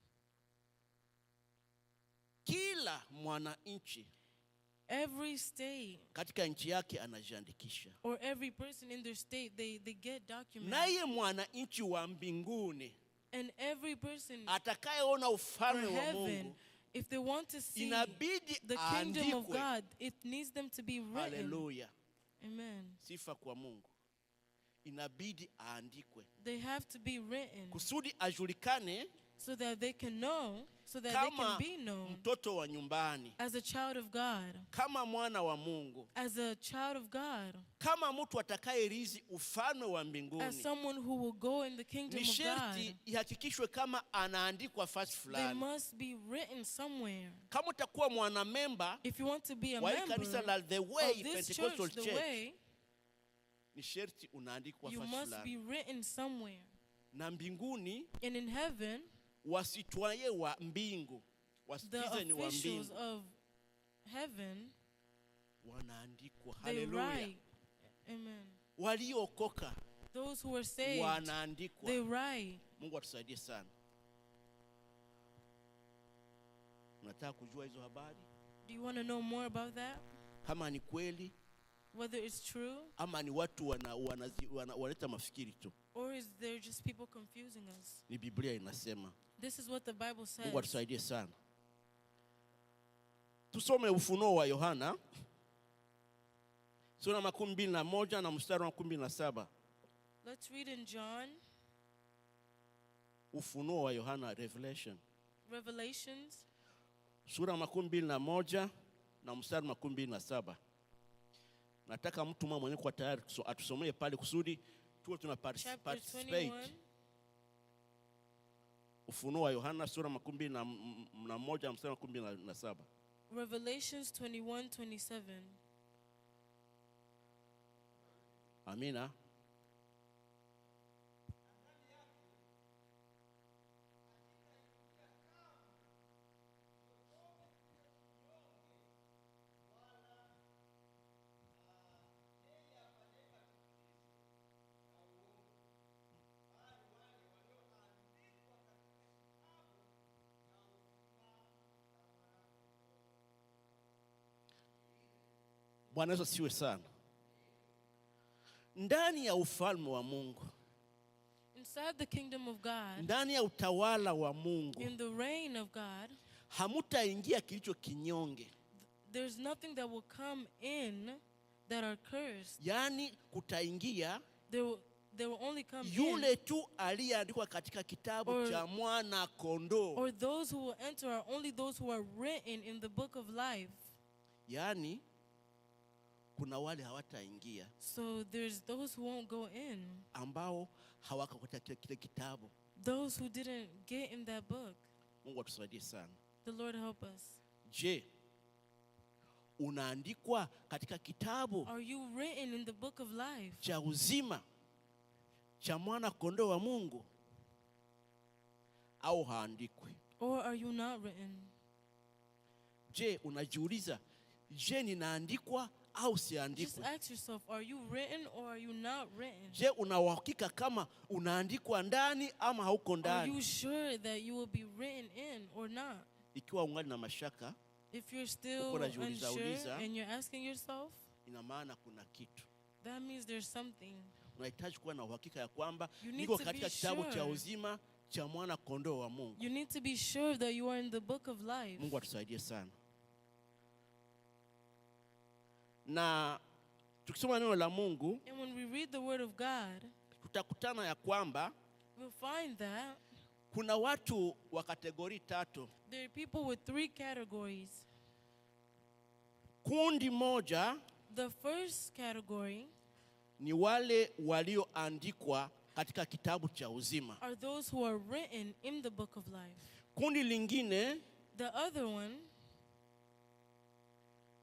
Kila mwananchi Every state katika nchi yake anajiandikisha. or every person in their state, they get documented. Naye mwananchi wa mbinguni And every person atakayeona for ufalme wa heaven, Mungu if they want to see inabidi the kingdom of aandikwe. God, it needs them to be written. Haleluya. Amen. Sifa kwa Mungu. Inabidi aandikwe They have to be written kusudi ajulikane so that they can know, so that they can kama be known mtoto wa nyumbani, as a child of God, kama mwana wa Mungu, as a child of God, kama mtu atakayerithi ufalme wa as mbinguni. someone who will go in the kingdom Ni of sharti God. ihakikishwe kama anaandikwa fasi They fulani. must be written somewhere. Kama utakuwa mwanamemba If you want to be a wa hii member kanisa la The Way of this Pentecostal church, the Church, way, ni sharti unaandikwa you fasi must be fulani. written somewhere. Na mbinguni And in heaven, wasitwaye wa mbingu, the wasitize ni wa officials mbingu, of heaven, wanaandikwa. they Haleluya. write. Amen. Waliokoka Those who are saved, wanaandikwa. they write. Mungu atusaidie sana. Unataka kujua hizo habari? Do you want to know more about that? Kama ni kweli Whether it's true, ama ni watu wanaleta mafikiri tu. or is there just people confusing us? Ni Biblia inasema. This is what the Bible says. Mungu atusaidie sana. Tusome Ufunuo wa Yohana sura 21 na mstari wa 17. Let's read in John, Ufunuo wa Yohana, Revelation. Revelations, Sura 21 na mstari 27. Nataka mtu mwenye kwa tayari atusomee pale kusudi tuwe tuna participate. Ufunuo wa Yohana sura 21 mstari 27. Revelations 21:27. Amina. Bwana Yesu asiwe sana. Ndani ya ufalme wa Mungu, inside the kingdom of God, ndani ya utawala wa Mungu, in the reign of God, hamutaingia kilicho kinyonge. There's nothing that will come in that are cursed. Yani kutaingia they will only come yule tu aliyeandikwa katika kitabu cha mwana kondoo. Or those who will enter are only those who are written in the book of life. Yani kuna wale hawataingia. So there's those who won't go in. Ambao hawako katika kile kitabu. Those who didn't get in that book. Mungu atusaidie sana. The Lord help us. Je, unaandikwa katika kitabu? Are you written in the book of life? Cha uzima cha mwana kondoo wa Mungu au haandikwi? Or are you not written? Je, unajiuliza, je ninaandikwa au siandikwi? Just ask yourself, are you written or are you not written? Je, una uhakika kama unaandikwa ndani ama hauko ndani? Are you sure that you will be written in or not? Ikiwa ungali na mashaka, if you're still unsure and you're asking yourself, ina maana kuna kitu. That means there's something. Unahitaji kuwa na uhakika ya kwamba niko katika kitabu cha uzima cha mwana kondoo wa Mungu. You need to be sure that you are in the book of life. Mungu atusaidie sana. Na tukisoma neno la Mungu, and when we read the word of God, tutakutana ya kwamba we'll find that kuna watu wa kategori tatu. There are people with 3 categories. Kundi moja, the first category, ni wale walioandikwa katika kitabu cha uzima. Are those who are written in the book of life. Kundi lingine, the other one,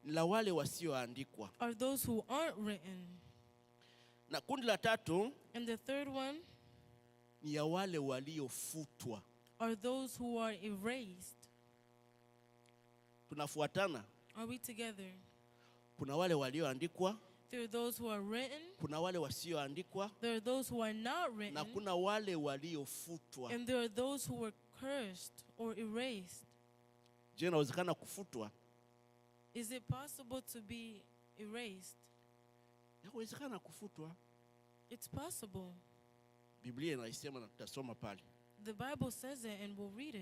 la wale wasioandikwa. Are those who aren't written. Na kundi la tatu, and the third one, ni ya wale waliofutwa. Are those who are erased. Tunafuatana? Are we together? Kuna wale walioandikwa, there are those who are written, kuna wale wasioandikwa, there are those who are not written, na kuna wale waliofutwa. and there are those who were cursed or erased. Je, inawezekana kufutwa? Is it possible to be erased? Inawezekana kufutwa. It's possible. Biblia inasema na tutasoma pale. The Bible says it and we'll read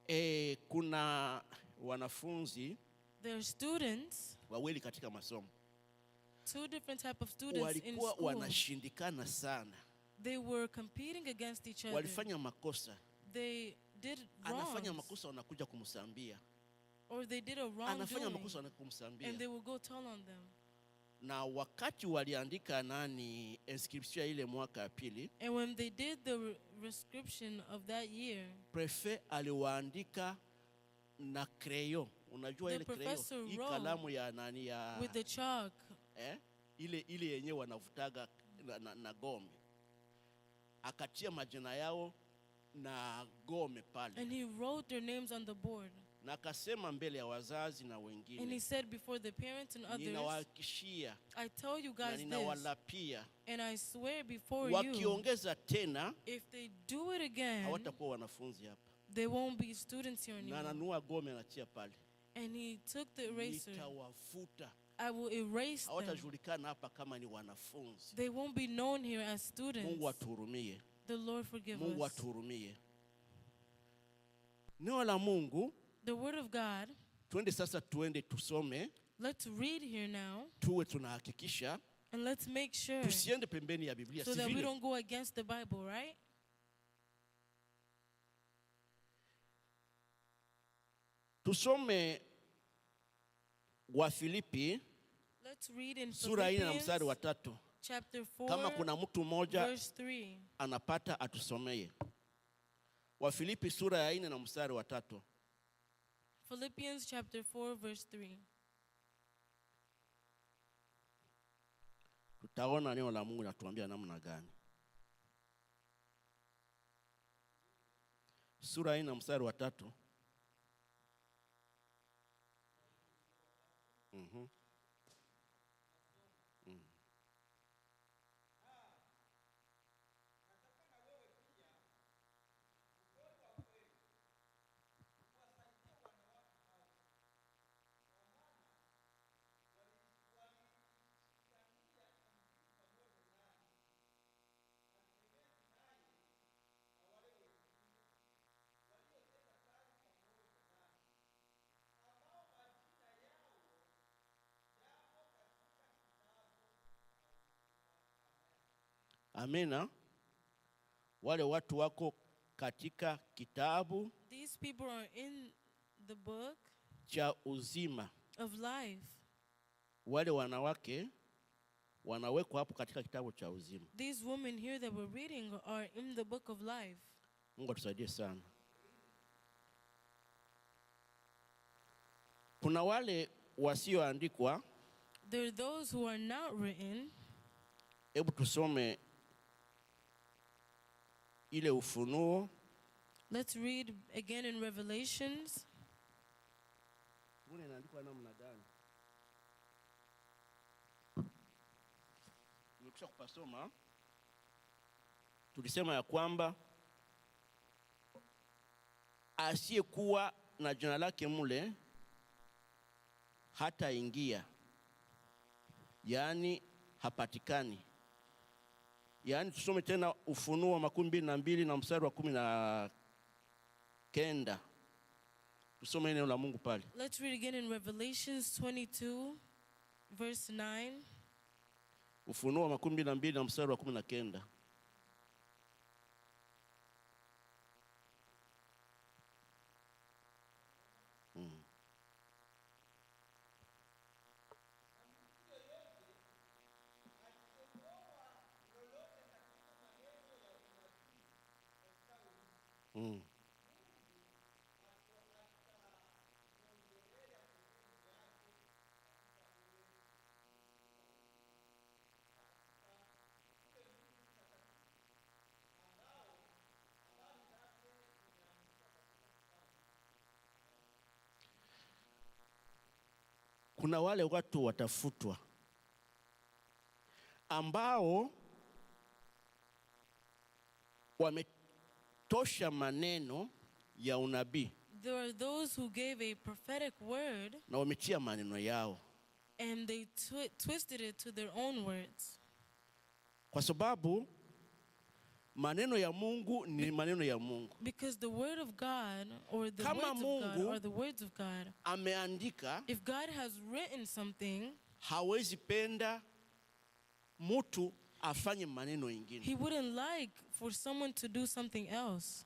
it. Kuna wanafunzi, there are students, wawili katika masomo. 2 different type of students in school. Walikuwa wanashindikana sana. They were competing against each other. Walifanya makosa. They did wrong. Anafanya makosa wanakuja kumsambia. Or they did a wrong Anafanya makosa wanakumsambia. and they will go tell on them. Na wakati waliandika inscription ile mwaka ya pili, and when they did the prescription of that year, prefet aliwaandika na crayon. Unajua ile crayon, hii kalamu ya nani ya with the chalk, ile yenye wanavutaga na gome. Akatia majina yao na gome pale. and he wrote their names on the board. Na akasema mbele ya wazazi na wengine, and he said before the parents and others, ninawahakikishia, I tell you guys this, ninawalapia, and I swear before wakiongeza tena, if they do it again, hawatakuwa wanafunzi hapa. they won't be students here anymore. Na ananua gome anatia pale. And he took the eraser. Nitawafuta. I will erase them. Hawatajulikana hapa kama ni wanafunzi. They won't be known here as students. Mungu atuhurumie. The Lord forgive us. Mungu atuhurumie. Neno la Mungu, the word of God. Twende sasa tuende tusome. Let's read here now. Tuwe tunahakikisha. And let's make sure. Tusiende pembeni ya Biblia. So that we don't go against the Bible, right? Tusome Wafilipi Let's read in sura 4 na Philippians mstari wa 3. chapter 4, Kama kuna mtu mmoja verse 3. anapata atusomee. Wafilipi sura ya 4 na mstari wa 3. Philippians chapter 4, verse 3. Tutaona neno la Mungu natuambia namna gani. Sura 4 na mstari wa 3. Amina. Wale watu wako katika kitabu These people are in the book cha uzima. of life. Wale wanawake wanawekwa hapo katika kitabu cha uzima. These women here that we're reading are in the book of life. Mungu atusaidie sana. Kuna wale wasioandikwa. There are those who are not written. Hebu tusome ile Ufunuo. Let's read again in Revelations. Mbona inaandikwa namna gani? Nimekwisha kupasoma. Tulisema ya kwamba asiyekuwa na jina lake mule hata ingia, yaani hapatikani. Yaani tusome tena Ufunuo 22 na mstari wa 19. Tusome neno la Mungu pale. Let's read again in Revelations 22, verse 9. Ufunuo 22 na mstari wa 19. Kuna wale watu watafutwa ambao wametosha maneno ya unabii. There are those who gave a prophetic word Na wametia maneno yao. and they twisted it to their own words. Kwa sababu maneno ya Mungu ni maneno ya Mungu. Because the word of God or the Kama words of God Mungu are the words of God. Ameandika, If God has written something, hawezi penda mtu afanye maneno ingine. he wouldn't like for someone to do something else.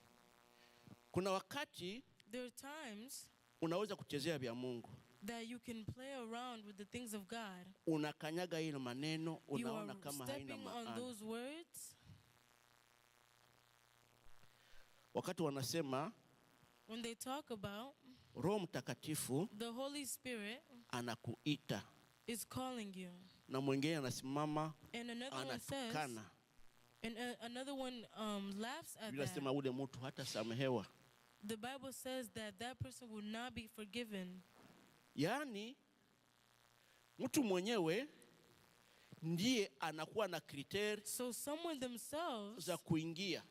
Kuna wakati There are times unaweza kuchezea vya Mungu. that you can play around with the things of God. Unakanyaga ile maneno, You unaona are kama haina stepping on maana. those words. Wakati wanasema When they talk about Roho Mtakatifu the Holy Spirit anakuita, is calling you. na mwingine anasimama And another one says, anatukana. and another one laughs at Biblia that. inasema ule mtu hata samehewa. The Bible says that that person will not be forgiven. Yaani mtu mwenyewe ndiye anakuwa na kriteri So someone themselves za kuingia,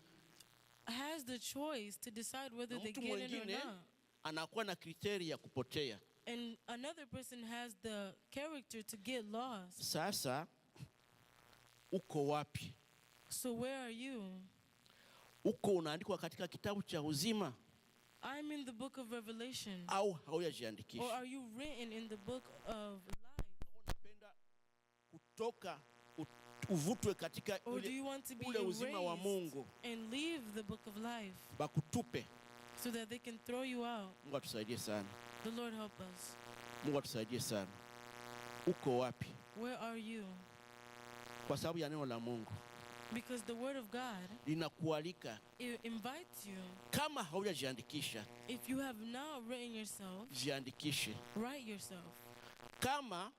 has the choice to decide whether na they mtu get in or mwingine not. anakuwa na kriteri ya kupotea. And another person has the character to get lost. Sasa uko wapi? So where are you? Uko unaandikwa katika kitabu cha uzima I'm in the book of Revelation. au Or haujajiandikisha? are you written in the book of life? Unapenda kutoka uvutwe katika Or do you want to be ule uzima wa erased Mungu, and leave the book of life bakutupe. so that they can throw you out? Mungu atusaidie sana. The Lord help us. Mungu atusaidie sana. Uko wapi? Where are you? Kwa sababu ya neno la Mungu Because the word of God, linakualika, it invites you. kama haujajiandikisha, If you have not written yourself, jiandikishe. write yourself. Kama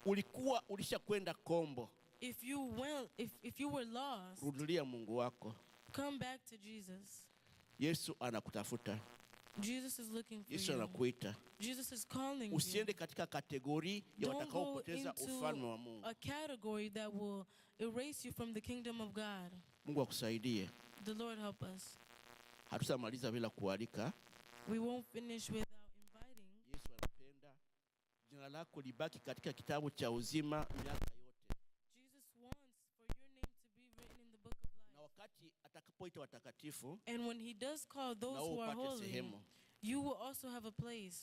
ulikuwa ulishakwenda kombo, If you were lost, rudilia Mungu wako. come back to Jesus. Yesu anakutafuta. Jesus is looking for Yesu you. anakuita. Jesus is calling you. Usiende katika kategori ya Don't go watakaopoteza ufalme wa into Mungu. a category that will erase you from the kingdom of God. Mungu akusaidie. The Lord help us. Hatutamaliza bila kualika. We won't finish without inviting. Yesu anapenda jina lako libaki katika kitabu cha uzima miaka yote. Jesus wants for your name to be written in the book of Na life. wakati atakapoita watakatifu, And when he does call those na who are upate holy, sehemu. you will also have a place.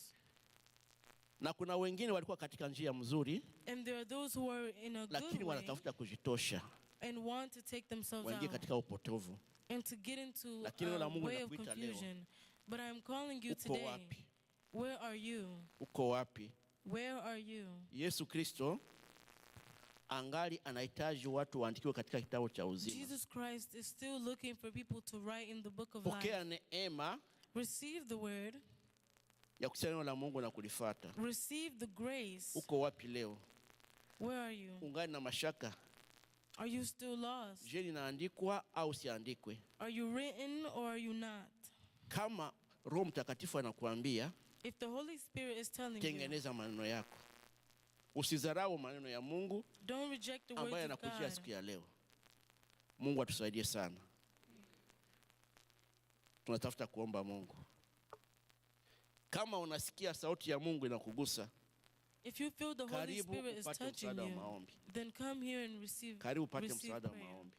Na kuna wengine walikuwa katika njia mzuri, And there are those who are in a good lakini way wanatafuta kujitosha, and want to take themselves waingie out katika upotovu. and to get into Lakini neno la a Mungu way of linakuita leo. confusion. But I'm calling you Uko today. wapi? Where are you? Uko wapi? Where are you? Yesu Kristo angali anahitaji watu waandikiwe katika kitabu cha uzima. Jesus Christ is still looking for people to write in the book of Pokea life. neema Receive the word. ya kusikia neno la Mungu na kulifuata. Receive the grace. Uko wapi leo? Where are you? Ungali na mashaka? Are you still lost? Je, linaandikwa au siandikwe? Are you written or are you not? Kama Roho Mtakatifu anakuambia, If the Holy Spirit is telling you, tengeneza maneno yako. Usidharau maneno ya Mungu don't reject the words ambayo of yanakujia God. siku ya leo. Mungu atusaidie sana. Tunatafuta kuomba Mungu. Kama unasikia sauti ya Mungu inakugusa, If you feel the Holy karibu Spirit is upate touching msaada wa you, maombi. then come here and receive, Karibu upate receive msaada wa prayer. maombi.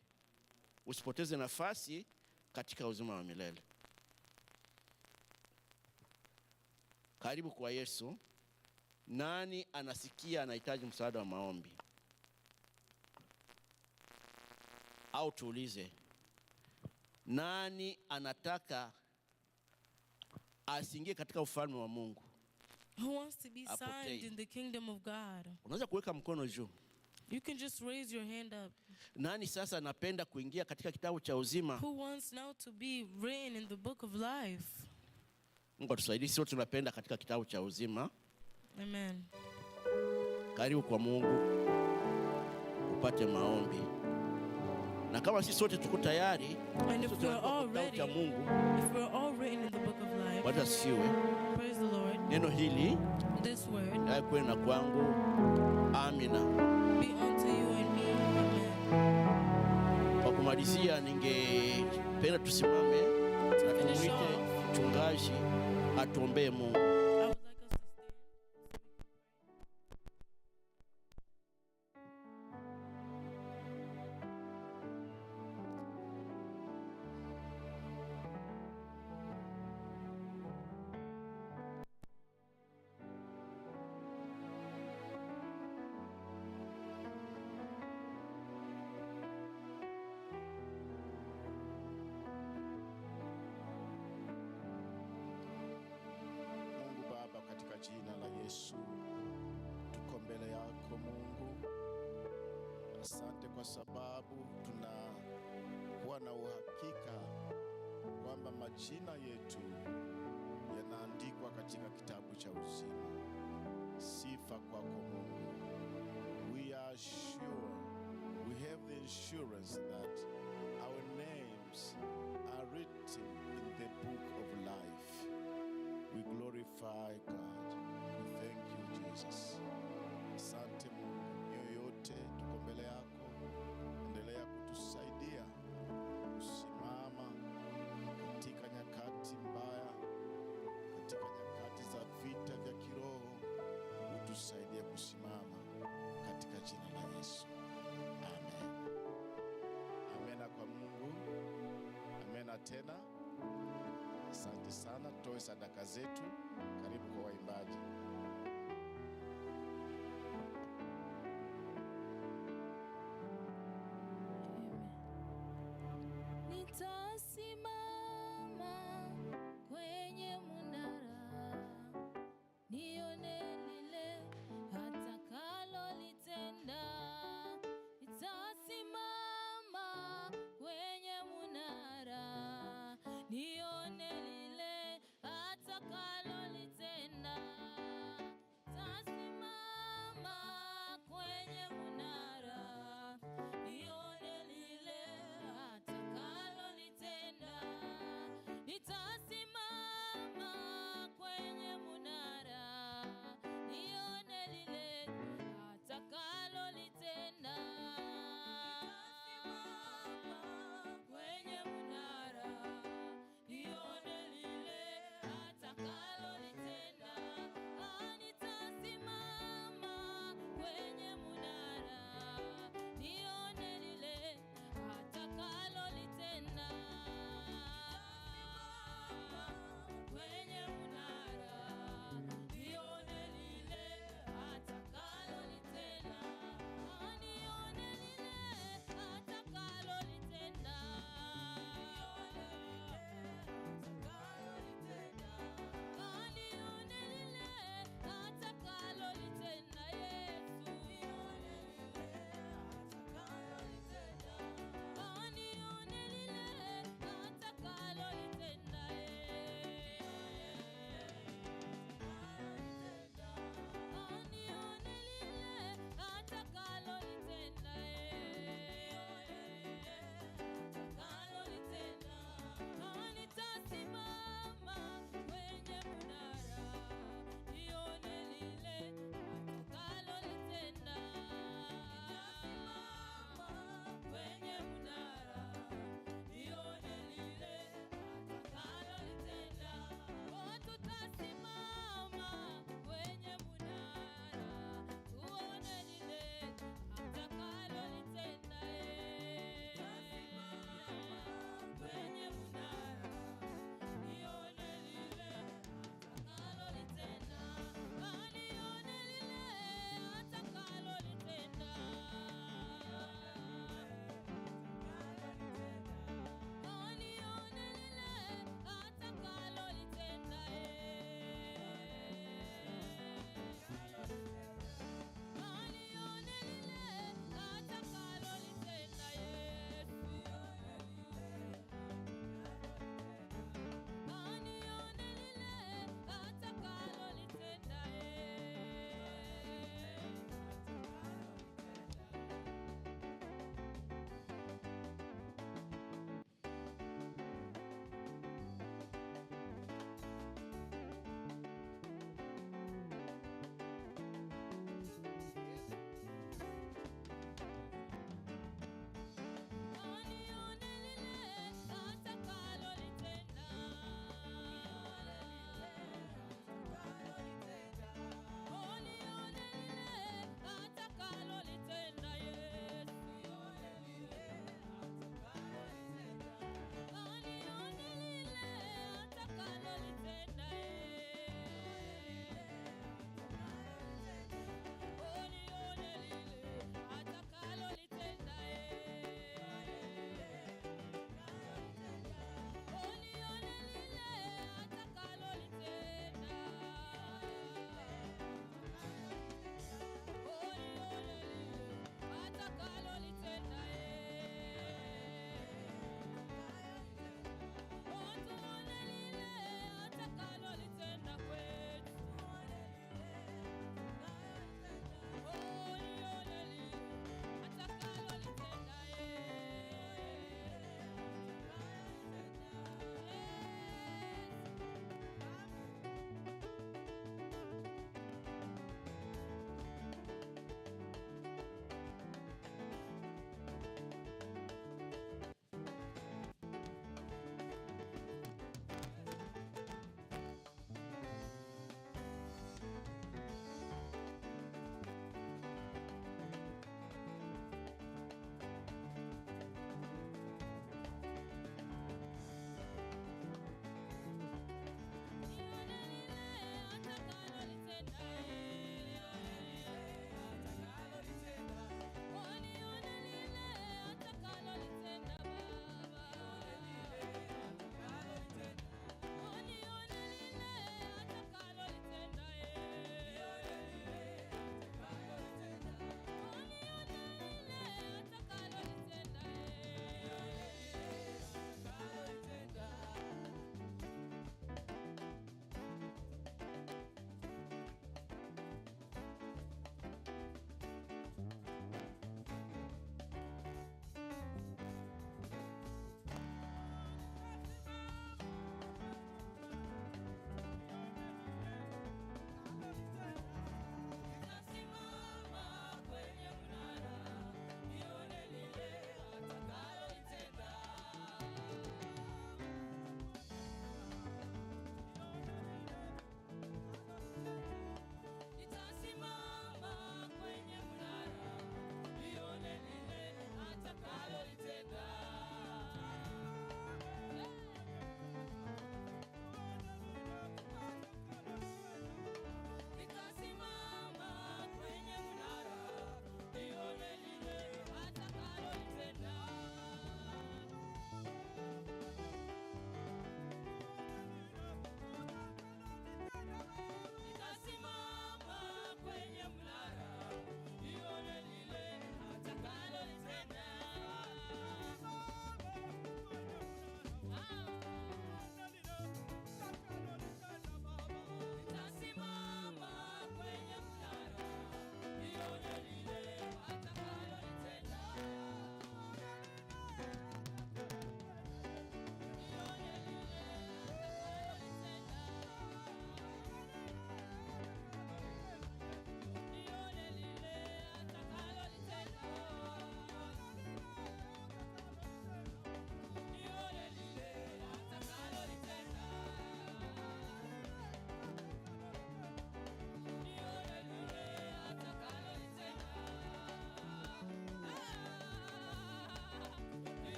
Usipoteze nafasi katika uzima wa milele. Karibu kwa Yesu. Nani anasikia anahitaji msaada wa maombi? Au tuulize, nani anataka asiingie katika ufalme wa Mungu? Who wants to be Apotei. signed in the kingdom of God? Unaweza kuweka mkono juu. You can just raise your hand up. Nani sasa anapenda kuingia katika kitabu cha uzima? Who wants now to be written in the book of life? Mungu atusaidie, sisi tunapenda katika kitabu cha uzima. Amen. Karibu kwa Mungu upate maombi. Na kama sisi sote tuko tayari, And if sote we're tunatoka all kitabu ready, cha Mungu, if we're all written in the book of life, Bwana asifiwe. praise the Lord. Neno hili This word na kwenu na kwangu. Amina. be unto you and me. Amen. Kwa kumalizia, ningependa tusimame na tumwite mchungaji atuombee Mungu. I would like us to stand. Mungu Baba, katika jina la Yesu tuko mbele yako Mungu. Asante kwa sababu tunakuwa na uhakika kwamba majina yetu yanaandikwa katika kitabu cha uzima. Sifa kwako Mungu. We are sure, we have the assurance that our names are written in the book of life. We glorify God. We thank you, Jesus. Asante Mungu. Yoyote tuko mbele yako, endelea kutusaidia kusimama katika nyakati mbaya, katika nyakati za vita vya kiroho. Utusaidie kusimama katika jina la Yesu. Amen. Amena kwa Mungu. Amena tena. Asante sana, tutoe sadaka zetu. Karibu kwa waimbaji. Nitasimama